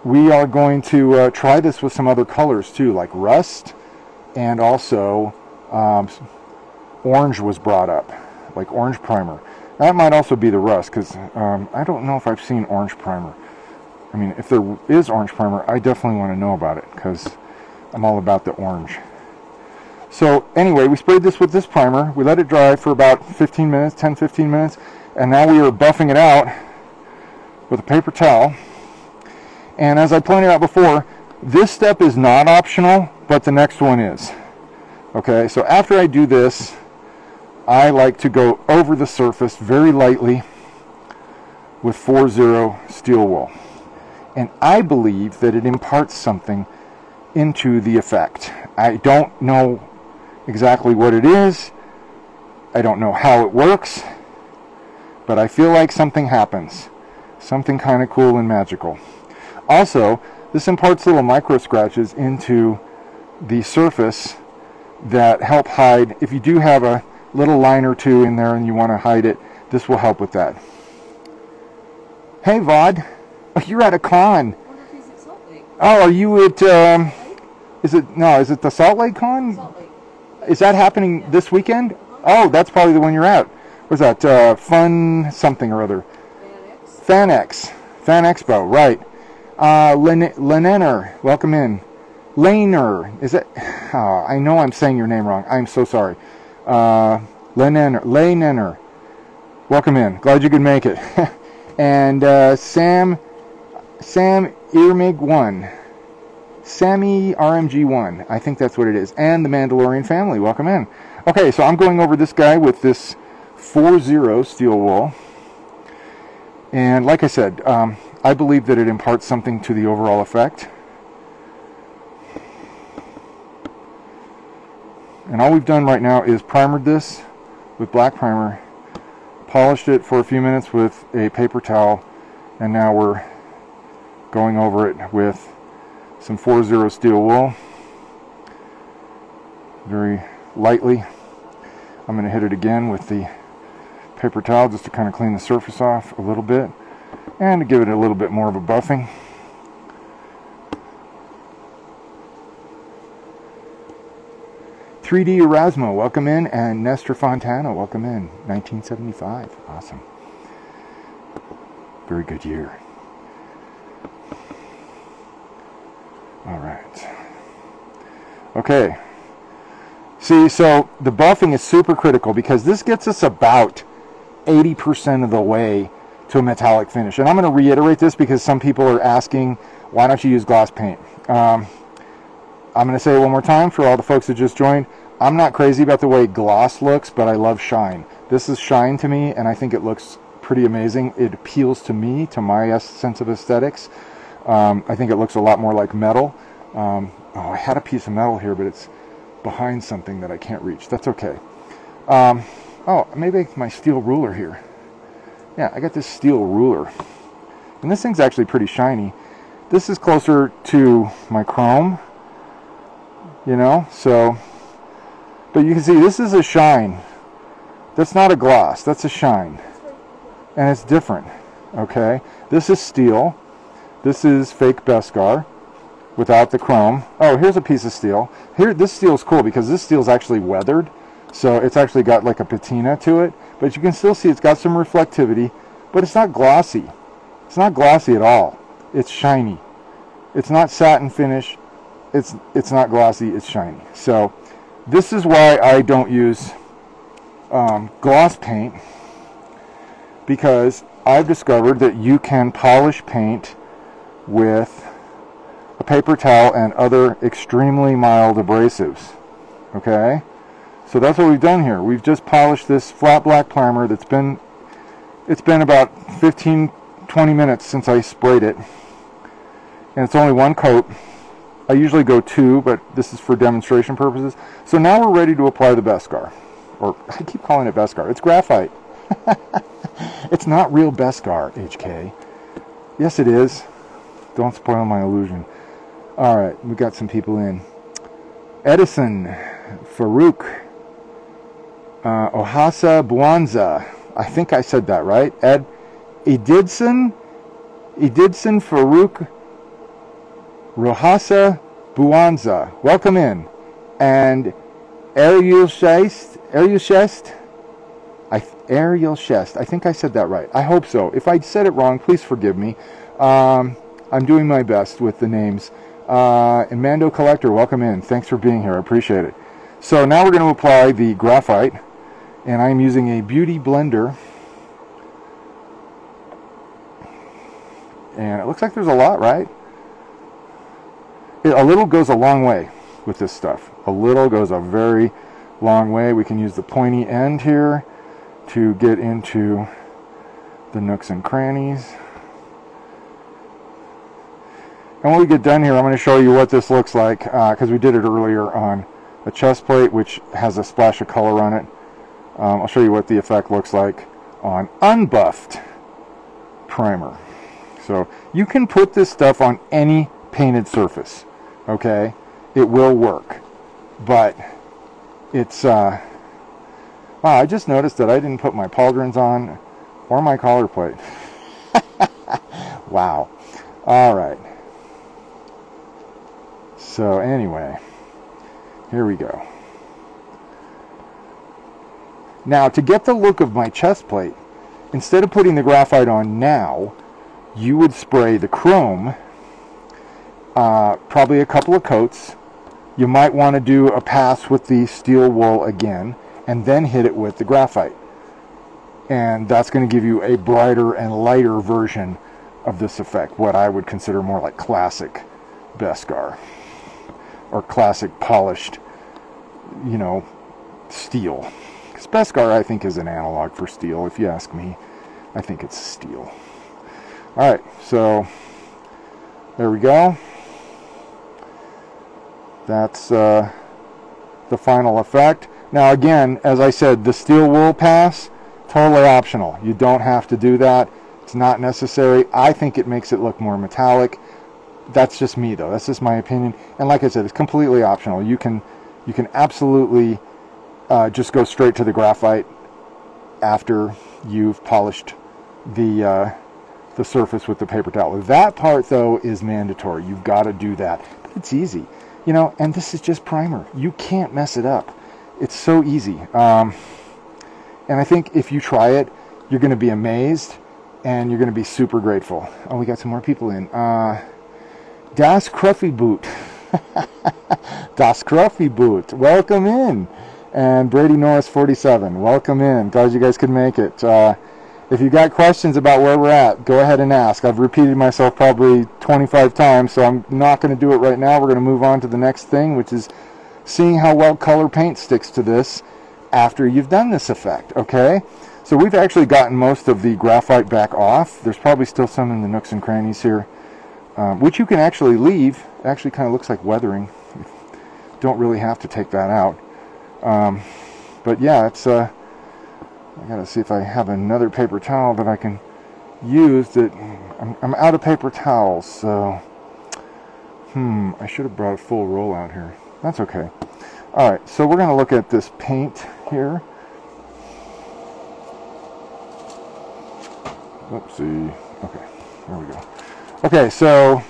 Speaker 1: We are going to try this with some other colors too, like rust, and also orange was brought up, like orange primer. That might also be the rust, because I don't know if I've seen orange primer. I mean, if there is orange primer, I definitely want to know about it, because I'm all about the orange. So anyway, we sprayed this with this primer. We let it dry for about 15 minutes, 10-15 minutes, and now we are buffing it out with a paper towel. And as I pointed out before, this step is not optional, but the next one is. Okay, so after I do this, I like to go over the surface very lightly with 4-0 steel wool. And I believe that it imparts something into the effect. I don't know exactly what it is. I don't know how it works, but I feel like something happens. Something kind of cool and magical. Also, this imparts little micro scratches into the surface that help hide, if you do have a little line or two in there and you want to hide it, this will help with that. Hey Vod, oh, you're at a con. Oh, are you at, is it the Salt Lake Con?
Speaker 2: Salt Lake.
Speaker 1: Is that happening this weekend? Oh, that's probably the one you're at. What's that, Fun something or other? Fan Expo, right. Lenener, welcome in. Laner, is it? Oh, I know I'm saying your name wrong. I'm so sorry. Lenener, welcome in. Glad you could make it. And Sam Irmig1, Sammy RMG1, I think that's what it is. And the Mandalorian family, welcome in. Okay, so I'm going over this guy with this 4-0 steel wool. And like I said, I believe that it imparts something to the overall effect. And all we've done right now is primered this with black primer, polished it for a few minutes with a paper towel, and now we're going over it with some 4-0 steel wool very lightly. I'm going to hit it again with the paper towel just to kind of clean the surface off a little bit and to give it a little bit more of a buffing. "3D Erasmo, welcome in, and Nestor Fontana, welcome in. 1975, awesome. Very good year. All right. Okay. See, so the buffing is super critical because this gets us about 80% of the way to a metallic finish. And I'm going to reiterate this because some people are asking, why don't you use gloss paint? I'm going to say it one more time for all the folks that just joined. I'm not crazy about the way gloss looks, but I love shine. This is shine to me, and I think it looks pretty amazing. It appeals to me, to my sense of aesthetics. I think it looks a lot more like metal. Oh, I had a piece of metal here, but it's behind something that I can't reach. That's okay. Oh, maybe my steel ruler here. Yeah, I got this steel ruler. And this thing's actually pretty shiny. This is closer to my chrome, you know, so, but you can see this is a shine. That's not a gloss, that's a shine. And it's different, okay? This is steel. This is fake Beskar without the chrome. Oh, here's a piece of steel. Here, this steel is cool because this steel is actually weathered. So it's actually got like a patina to it. But you can still see it's got some reflectivity, but it's not glossy. It's not glossy at all. It's shiny. It's not satin finish. It's not glossy. It's shiny. So this is why I don't use gloss paint, because I've discovered that you can polish paint with a paper towel and other extremely mild abrasives. Okay, so that's what we've done here. We've just polished this flat black primer that's been, it's been about 15-20 minutes since I sprayed it, and it's only one coat. I usually go two, but this is for demonstration purposes. So now we're ready to apply the Beskar, or I keep calling it Beskar. It's graphite. It's not real Beskar, HK. Yes, it is. Don't spoil my illusion. All right, we got some people in. Edison, Farouk, Ohasa Buanza. I think I said that right. Edidson, Farouk, Rohasa Buanza. Welcome in. And Ariel Shest. I think I said that right. I hope so. If I said it wrong, please forgive me. I'm doing my best with the names. And Mando Collector, welcome in. Thanks for being here. I appreciate it. So now we're going to apply the graphite, and I'm using a beauty blender. And it looks like there's a lot, right? A little goes a long way with this stuff. A little goes a very long way. We can use the pointy end here to get into the nooks and crannies. And when we get done here, I'm going to show you what this looks like, because we did it earlier on a chest plate, which has a splash of color on it. I'll show you what the effect looks like on unbuffed primer. So you can put this stuff on any painted surface, okay? it will work. But it's, wow, I just noticed that I didn't put my pauldrons on or my collar plate. Wow. All right. So anyway, here we go. Now, to get the look of my chest plate, instead of putting the graphite on now, you would spray the chrome, probably a couple of coats. You might want to do a pass with the steel wool again, and then hit it with the graphite. And that's going to give you a brighter and lighter version of this effect, what I would consider more like classic Beskar, or classic polished, you know, steel. Because Beskar, I think, is an analog for steel. If you ask me, I think it's steel. Alright, so there we go. That's the final effect. Now again, as I said, the steel wool pass, totally optional. You don't have to do that. It's not necessary. I think it makes it look more metallic. That's just me, though. That's just my opinion. And like I said, it's completely optional. You can absolutely just go straight to the graphite after you've polished the surface with the paper towel. That part, though, is mandatory. You've got to do that. But it's easy, you know. And this is just primer. You can't mess it up. It's so easy. And I think if you try it, you're going to be amazed, and you're going to be super grateful. Oh, we got some more people in. Das Cruffy Boot. Das Cruffy Boot. Welcome in. And Brady Norris 47. Welcome in. Glad you guys could make it. If you got questions about where we're at, go ahead and ask. I've repeated myself probably 25 times, so I'm not going to do it right now. We're going to move on to the next thing, which is seeing how well color paint sticks to this after you've done this effect. Okay? So we've actually gotten most of the graphite back off. There's probably still some in the nooks and crannies here, which you can actually leave. It actually kind of looks like weathering. You don't really have to take that out. But yeah, it's I gotta see if I have another paper towel that I can use. That I'm out of paper towels, so I should have brought a full roll out here. That's okay. All right, so we're gonna look at this paint here. Oopsie. Okay, there we go. Okay, so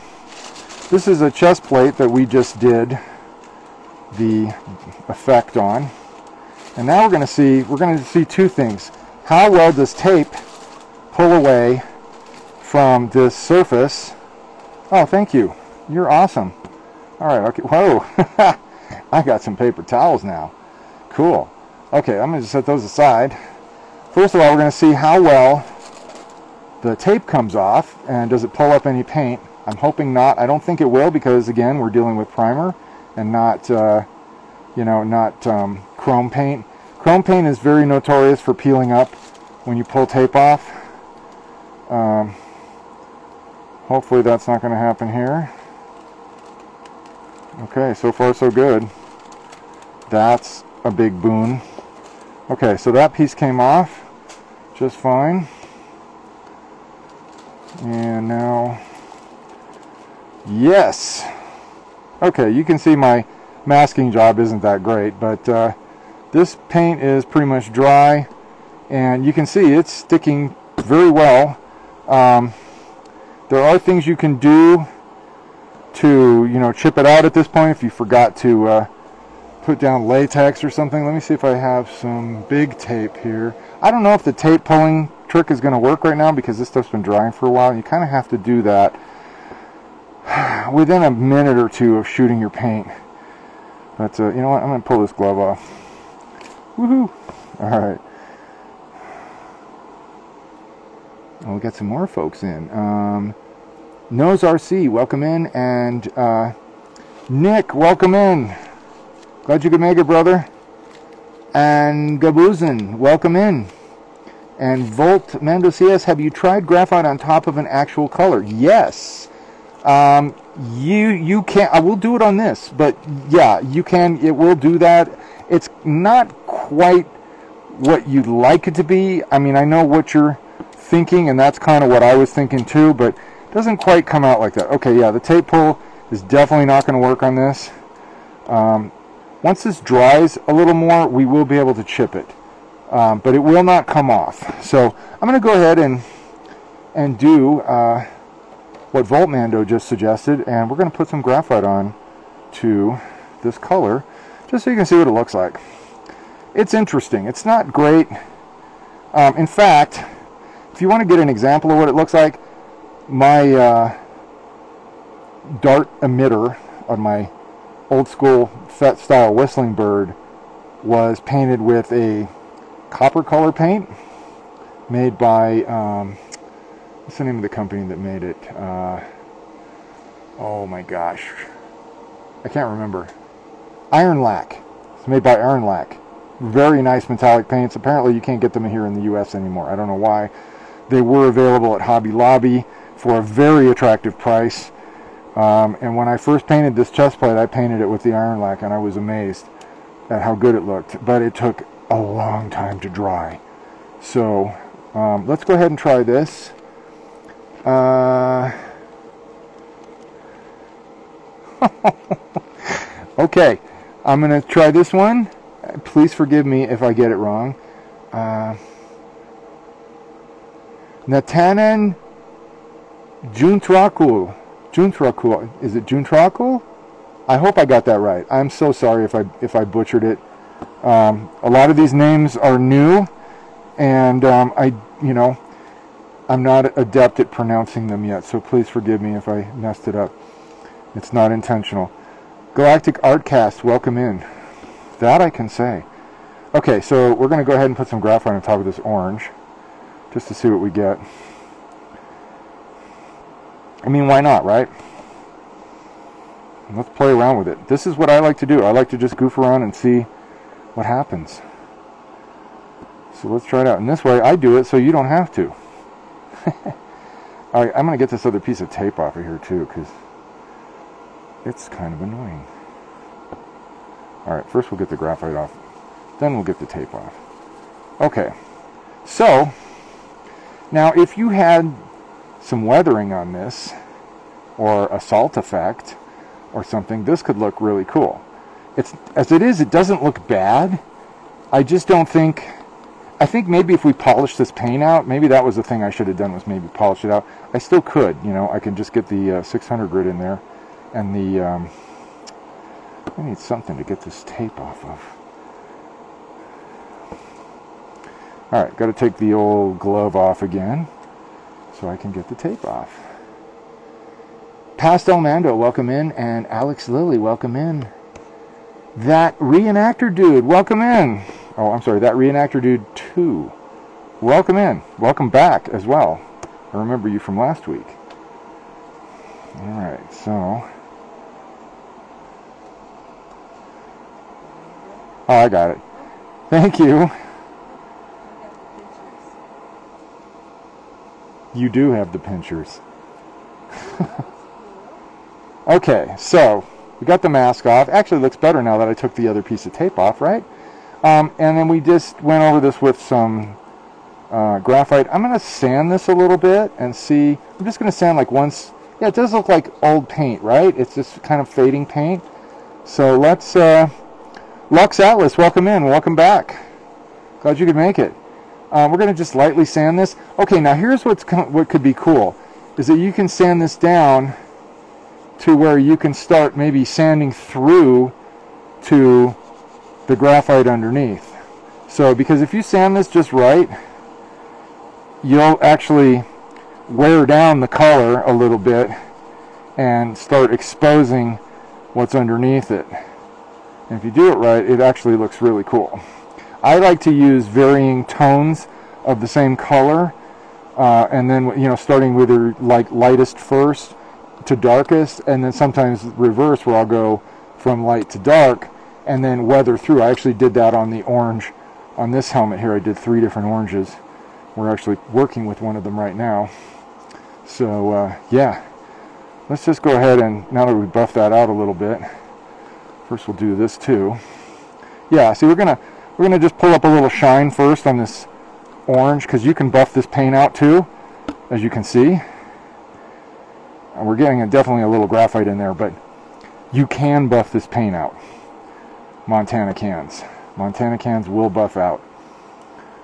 Speaker 1: this is a chest plate that we just did the effect on, and now we're going to see two things. How well does tape pull away from this surface? Oh, thank you. You're awesome. All right. Okay. Whoa. I got some paper towels now. Cool. Okay, I'm going to set those aside. First of all, we're going to see how well the tape comes off, and does it pull up any paint. I'm hoping not. I don't think it will, because again, we're dealing with primer and not you know, not chrome paint. Chrome paint is very notorious for peeling up when you pull tape off. Hopefully that's not going to happen here. Okay, so far so good. That's a big boon. Okay, so that piece came off just fine. And now, yes. Okay, you can see my masking job isn't that great, but this paint is pretty much dry, and you can see it's sticking very well. There are things you can do to, you know, chip it out at this point if you forgot to put down latex or something. Let me see if I have some big tape here. I don't know if the tape pulling trick is going to work right now, because this stuff's been drying for a while. You kind of have to do that within a minute or two of shooting your paint. But you know what? I'm going to pull this glove off. Woohoo! All right. Oh, we got some more folks in. Nose RC, welcome in, and Nick, welcome in. Glad you could make it, brother. And Gabuzin, welcome in. And Volt Mendocias, have you tried graphite on top of an actual color? Yes. You can. I will do it on this, but yeah, you can. It will do that. It's not quite what you'd like it to be. I mean, I know what you're thinking, and that's kind of what I was thinking too, but it doesn't quite come out like that. Okay, yeah, the tape pull is definitely not going to work on this. Once this dries a little more, we will be able to chip it, but it will not come off. So I'm going to go ahead and do what Voltmando just suggested, and we're going to put some graphite on to this color, just so you can see what it looks like. It's interesting. It's not great. In fact, if you want to get an example of what it looks like, my dart emitter on my old school FET style whistling bird was painted with a copper color paint made by what's the name of the company that made it? Oh my gosh, I can't remember. Iron Lac. It's made by Iron Lac. Very nice metallic paints. Apparently you can't get them here in the US anymore. I don't know why. They were available at Hobby Lobby for a very attractive price. And when I first painted this chest plate, I painted it with the Iron Lac, and I was amazed at how good it looked. But it took a long time to dry. So let's go ahead and try this. Okay, I'm going to try this one. Please forgive me if I get it wrong. Natanen Juntrakul. Juntrakul. Is it Juntrakul? I hope I got that right. I'm so sorry if I butchered it. A lot of these names are new, and I'm not adept at pronouncing them yet, so please forgive me if I messed it up. It's not intentional. Galactic Artcast, welcome in. That I can say. Okay, so we're going to go ahead and put some graphite on top of this orange, just to see what we get. I mean, why not, right? Let's play around with it. This is what I like to do. I like to just goof around and see what happens. So let's try it out. And this way, I do it so you don't have to. Alright, I'm going to get this other piece of tape off of here too, because it's kind of annoying. Alright, first we'll get the graphite off, then we'll get the tape off. Okay, so now if you had some weathering on this, or a salt effect, or something, this could look really cool. As it is, it doesn't look bad. I just don't think... I think maybe if we polish this paint out, maybe that was the thing I should have done, was maybe polish it out. I still could, you know, I can just get the 600 grit in there, and the... I need something to get this tape off of. Alright, got to take the old glove off again, so I can get the tape off. Pastel Mando, welcome in, and Alex Lilly, welcome in. That Reenactor Dude, welcome in. Oh, I'm sorry, That Reenactor Dude 2. Welcome in. Welcome back as well. I remember you from last week. Alright, so... Oh, I got it. Thank you. You do have the pinchers. Okay, so we got the mask off. Actually, it looks better now that I took the other piece of tape off, right? And then we just went over this with some graphite. I'm going to sand this a little bit and see. I'm just going to sand like once. Yeah, it does look like old paint, right? It's just kind of fading paint. So let's... Lux Atlas, welcome in. Welcome back. Glad you could make it. We're going to just lightly sand this. Okay, now here's what could be cool, is that you can sand this down to where you can start maybe sanding through to the graphite underneath. So, because if you sand this just right, you'll actually wear down the color a little bit and start exposing what's underneath it. And if you do it right, it actually looks really cool. I like to use varying tones of the same color, and then, you know, starting with the lightest first to darkest, and then sometimes reverse, where I'll go from light to dark and then weather through. I actually did that on the orange on this helmet here. I did 3 different oranges. We're actually working with one of them right now. So yeah, let's just go ahead, and now that we buffed that out a little bit, first we'll do this too. Yeah, see, we're gonna just pull up a little shine first on this orange, because you can buff this paint out too, as you can see. And we're getting definitely a little graphite in there, but you can buff this paint out. Montana cans. Montana cans will buff out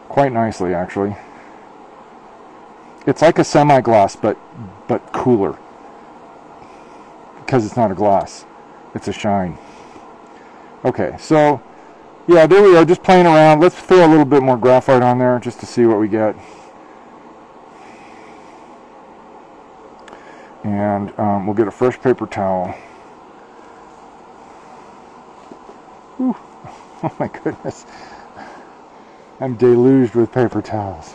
Speaker 1: quite nicely, actually. It's like a semi-gloss, but cooler, because it's not a gloss, it's a shine. Okay, so yeah, there we are, just playing around. Let's throw a little bit more graphite on there just to see what we get. And we'll get a fresh paper towel. Whew. Oh my goodness, I'm deluged with paper towels.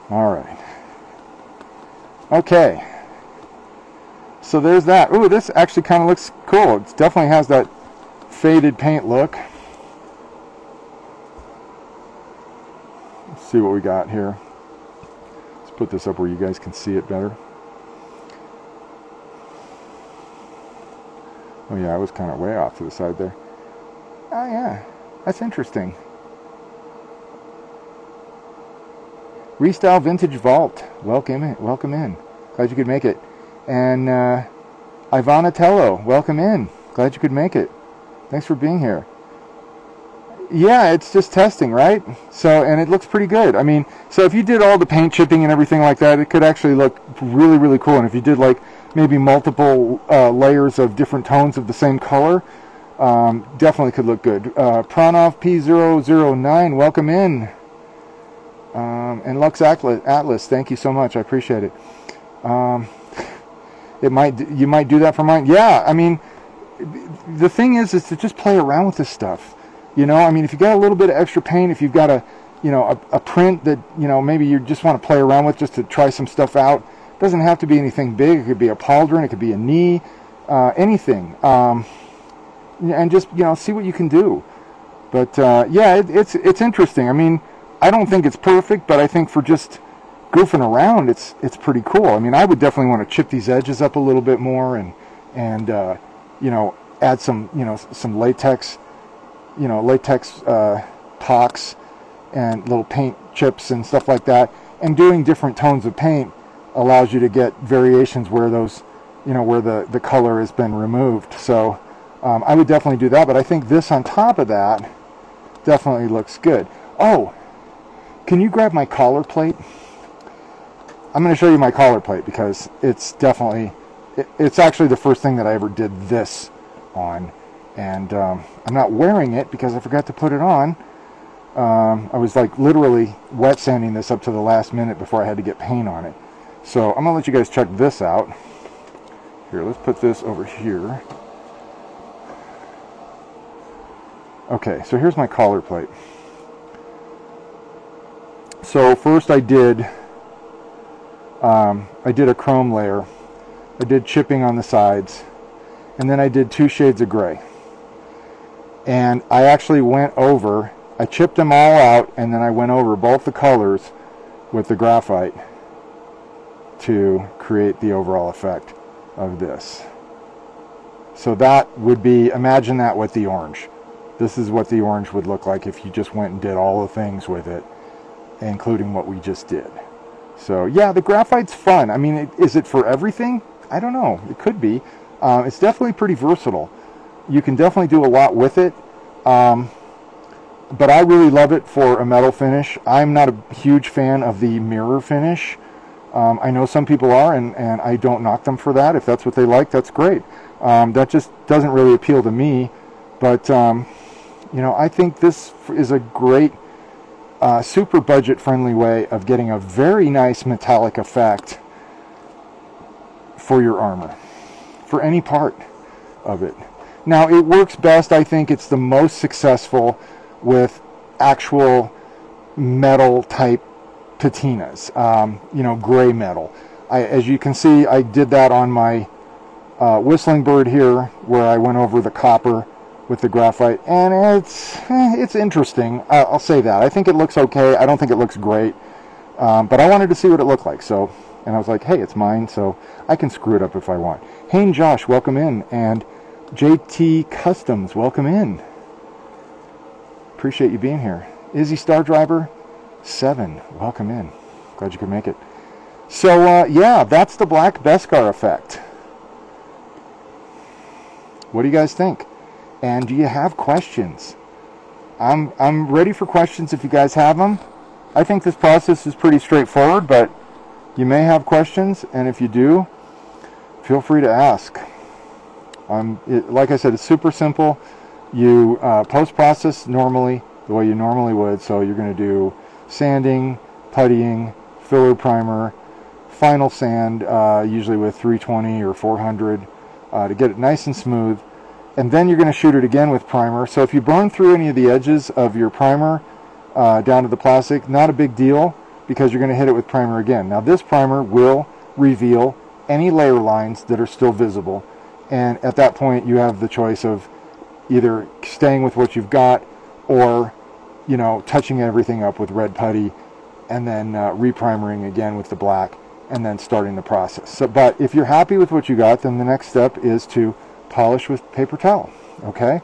Speaker 1: All right. Okay, so there's that. Ooh, this actually kind of looks cool. It definitely has that faded paint look. Let's see what we got here. Let's put this up where you guys can see it better. Oh yeah, I was kind of way off to the side there. Oh yeah, that's interesting. Restyle Vintage Vault. Welcome in. Welcome in. Glad you could make it. And Ivana Tello. Welcome in. Glad you could make it. Thanks for being here. Yeah, it's just testing, right? So, and it looks pretty good. I mean, so if you did all the paint chipping and everything like that, it could actually look really, really cool. And if you did like maybe multiple layers of different tones of the same color, definitely could look good. Pranov P009. Welcome in. And Lux Atlas, thank you so much. I appreciate it. You might do that for mine. Yeah, I mean, the thing is to just play around with this stuff. You know, I mean, if you got a little bit of extra paint, if you've got a print that, you know, maybe you just want to play around with just to try some stuff out. It doesn't have to be anything big. It could be a pauldron, it could be a knee, anything. And just, you know, see what you can do. But yeah, it's interesting. I mean, I don't think it's perfect, but I think for just goofing around, it's pretty cool. I mean, I would definitely want to chip these edges up a little bit more, and you know, add some, you know, some latex, you know, latex pocks and little paint chips and stuff like that. And doing different tones of paint allows you to get variations where those, you know, where the color has been removed. So I would definitely do that. But I think this on top of that definitely looks good. Oh, can you grab my collar plate? I'm going to show you my collar plate because it's definitely, it's actually the first thing that I ever did this on. And I'm not wearing it because I forgot to put it on. I was like literally wet sanding this up to the last minute before I had to get paint on it. So I'm going to let you guys check this out. Here, let's put this over here. Okay, so here's my collar plate. So first I did a chrome layer. I did chipping on the sides, and then I did 2 shades of gray. And I actually went over, I chipped them all out, and then I went over both the colors with the graphite to create the overall effect of this. So that would be, imagine that with the orange. This is what the orange would look like if you just went and did all the things with it, including what we just did. So yeah, the graphite's fun. I mean, is it for everything? I don't know. It could be. It's definitely pretty versatile. You can definitely do a lot with it. But I really love it for a metal finish. I'm not a huge fan of the mirror finish. I know some people are, and I don't knock them for that. If that's what they like, that's great. That just doesn't really appeal to me. But, you know, I think this is a great, super budget-friendly way of getting a very nice metallic effect for your armor, for any part of it. Now, it works best, I think it's the most successful with actual metal type patinas, you know, gray metal. As you can see, I did that on my Whistling Bird here, where I went over the copper with the graphite, and it's interesting. I'll say that. I think it looks okay. I don't think it looks great, but I wanted to see what it looked like. So, and I was like, hey, it's mine, so I can screw it up if I want. Hayne Josh, welcome in, and JT Customs, welcome in. Appreciate you being here. Izzy Star Driver 7, welcome in. Glad you could make it. So yeah, that's the black Beskar effect. What do you guys think? And do you have questions? I'm ready for questions if you guys have them. I think this process is pretty straightforward, but you may have questions, and if you do, feel free to ask. Like I said, it's super simple. You post-process normally the way you normally would, so you're going to do sanding, puttying, filler primer, final sand, usually with 320 or 400 to get it nice and smooth. And then you're going to shoot it again with primer. So if you burn through any of the edges of your primer down to the plastic, not a big deal, because you're going to hit it with primer again. Now this primer will reveal any layer lines that are still visible. And at that point you have the choice of either staying with what you've got or, you know, touching everything up with red putty and then reprimering again with the black and then starting the process. So, but if you're happy with what you got, then the next step is to polish with paper towel, okay?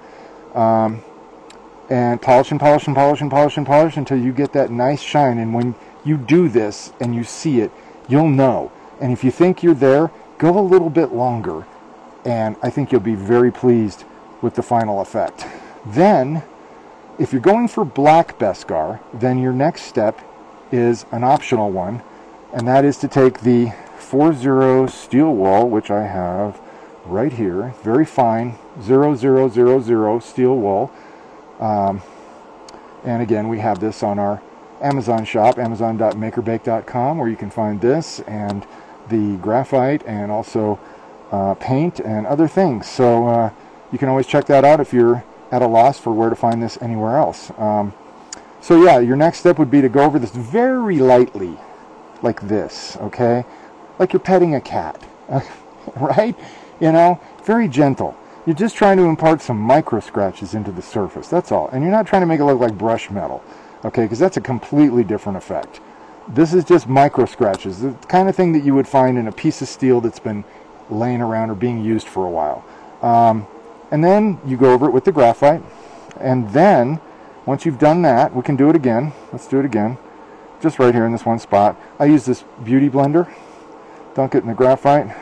Speaker 1: And polish and polish and polish and polish and polish until you get that nice shine. And when you do this and you see it, you'll know. And if you think you're there, go a little bit longer, and I think you'll be very pleased with the final effect. Then, if you're going for black Beskar, then your next step is an optional one, and that is to take the 40 steel wool, which I have right here, very fine 0000 steel wool. And again, we have this on our Amazon shop, amazon.makerbake.com, where you can find this and the graphite and also paint and other things. So you can always check that out if you're at a loss for where to find this anywhere else. So yeah, your next step would be to go over this very lightly, like this, okay? Like you're petting a cat, right? You know, very gentle. You're just trying to impart some micro scratches into the surface, that's all. And you're not trying to make it look like brush metal, okay? Because that's a completely different effect. This is just micro scratches, the kind of thing that you would find in a piece of steel that's been laying around or being used for a while. And then you go over it with the graphite. And then, once you've done that, we can do it again. Let's do it again. Just right here in this one spot. I use this beauty blender. Dunk it in the graphite.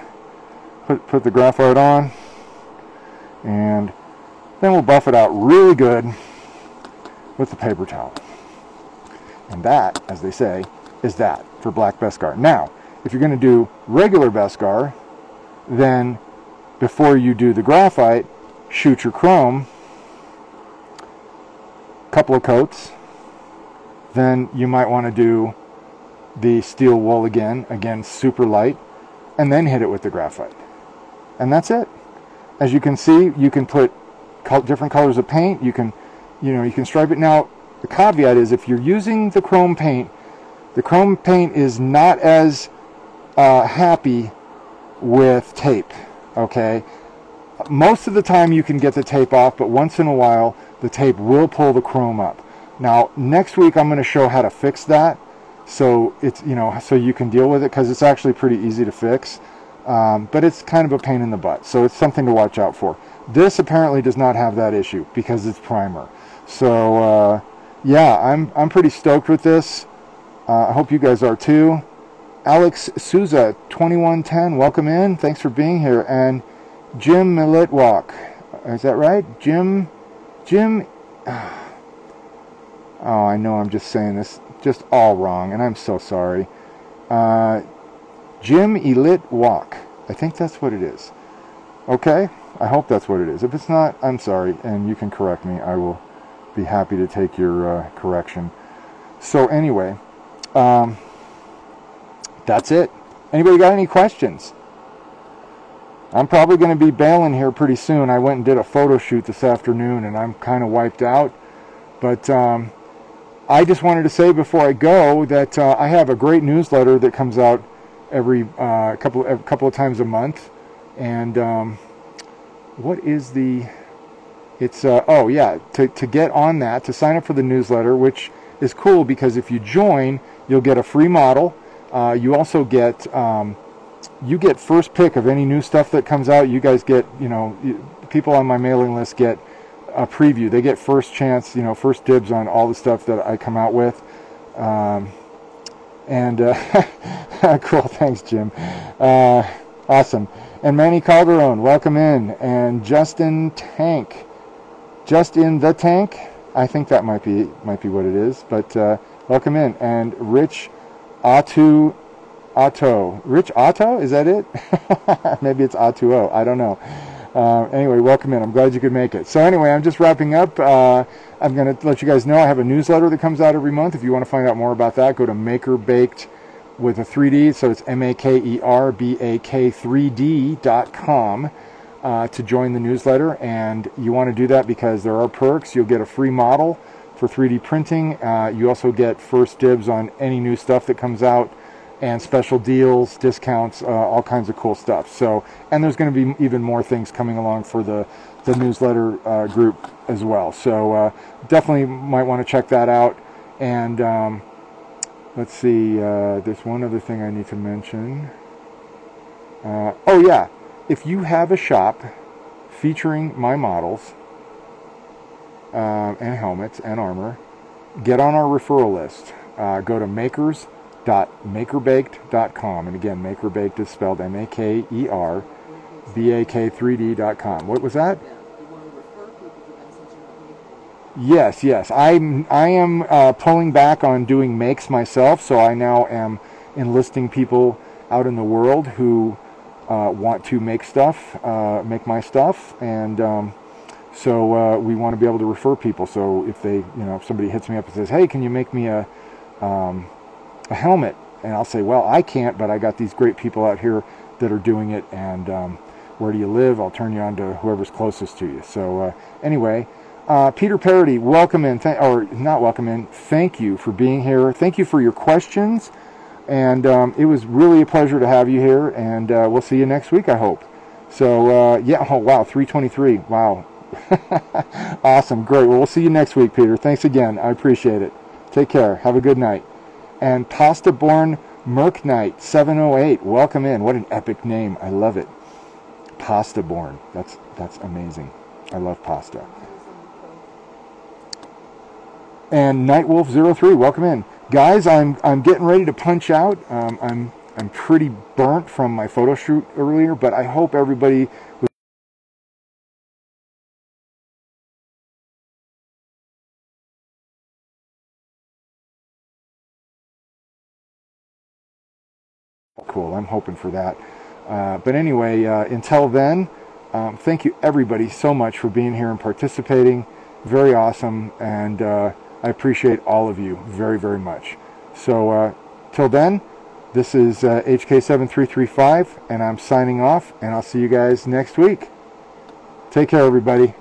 Speaker 1: Put the graphite on. And then we'll buff it out really good with the paper towel. And that, as they say, is that for black Beskar. Now, if you're going to do regular Beskar, then before you do the graphite, shoot your chrome, couple of coats. Then you might want to do the steel wool again super light, and then hit it with the graphite. And that's it. As you can see, you can put different colors of paint. You can stripe it. Now, the caveat is if you're using the chrome paint is not as happy with tape, okay? Most of the time you can get the tape off, but once in a while the tape will pull the chrome up. Now, next week I'm going to show how to fix that, so it's, so you can deal with it, because it's actually pretty easy to fix. But it's kind of a pain in the butt, so it's something to watch out for. This apparently does not have that issue because it's primer. So yeah, I'm pretty stoked with this. I hope you guys are too. Alex Souza 2110, welcome in. Thanks for being here. And Jim Milletwalk, is that right? Jim. Oh, I know I'm just saying this just all wrong, and I'm so sorry. Jim Elite Walk. I think that's what it is. Okay? I hope that's what it is. If it's not, I'm sorry, and you can correct me. I will be happy to take your correction. So anyway, that's it. Anybody got any questions? I'm probably going to be bailing here pretty soon. I went and did a photo shoot this afternoon, and I'm kind of wiped out. But I just wanted to say before I go that I have a great newsletter that comes out every couple of times a month. And what is the... It's, oh yeah, to get on that, to sign up for the newsletter, which is cool because if you join, you'll get a free model. You also get... you get first pick of any new stuff that comes out. You guys get, people on my mailing list get a preview. They get first chance, first dibs on all the stuff that I come out with. Cool, thanks, Jim. Awesome. And Manny Calderon, welcome in. And Justin Tank, just in the tank. I think that might be what it is. But welcome in. And Rich Otto. Rich Otto, is that it? Maybe it's Otto. I don't know. Anyway, welcome in. I'm glad you could make it. So anyway, I'm just wrapping up. I'm going to let you guys know I have a newsletter that comes out every month. If you want to find out more about that, go to Maker Baked with a 3D. So it's MakerBak3D.com to join the newsletter. And you want to do that because there are perks. You'll get a free model for 3D printing. You also get first dibs on any new stuff that comes out, and special deals, discounts, all kinds of cool stuff. So, and there's going to be even more things coming along for the newsletter group as well. So definitely might want to check that out. And let's see, there's one other thing I need to mention. Oh yeah, if you have a shop featuring my models and helmets and armor, get on our referral list. Go to makers.makerbaked.com, and again, Makerbaked is spelled MakerBak3D.com. What was that? Yes. I am pulling back on doing makes myself, so I now am enlisting people out in the world who want to make stuff, make my stuff, and so we want to be able to refer people. So if they, if somebody hits me up and says, "Hey, can you make me a helmet?" and I'll say, "Well, I can't, but I got these great people out here that are doing it, and where do you live? I'll turn you on to whoever's closest to you." So anyway, Peter Parody, welcome in, or not welcome in, thank you for being here. Thank you for your questions, and it was really a pleasure to have you here, and we'll see you next week, I hope. So yeah, oh wow, 323, wow. Awesome, great. Well, we'll see you next week, Peter. Thanks again, I appreciate it. Take care, have a good night. And Pasta-born Merc Knight 708, welcome in. What an epic name, I love it. Pasta-born, that's amazing. I love pasta. And Nightwolf03, welcome in. Guys, I'm getting ready to punch out. I'm pretty burnt from my photo shoot earlier, but I hope everybody was cool. I'm hoping for that. But anyway, until then, thank you everybody so much for being here and participating. Very awesome, and I appreciate all of you very, very much. So till then, this is HK7335, and I'm signing off, and I'll see you guys next week. Take care, everybody.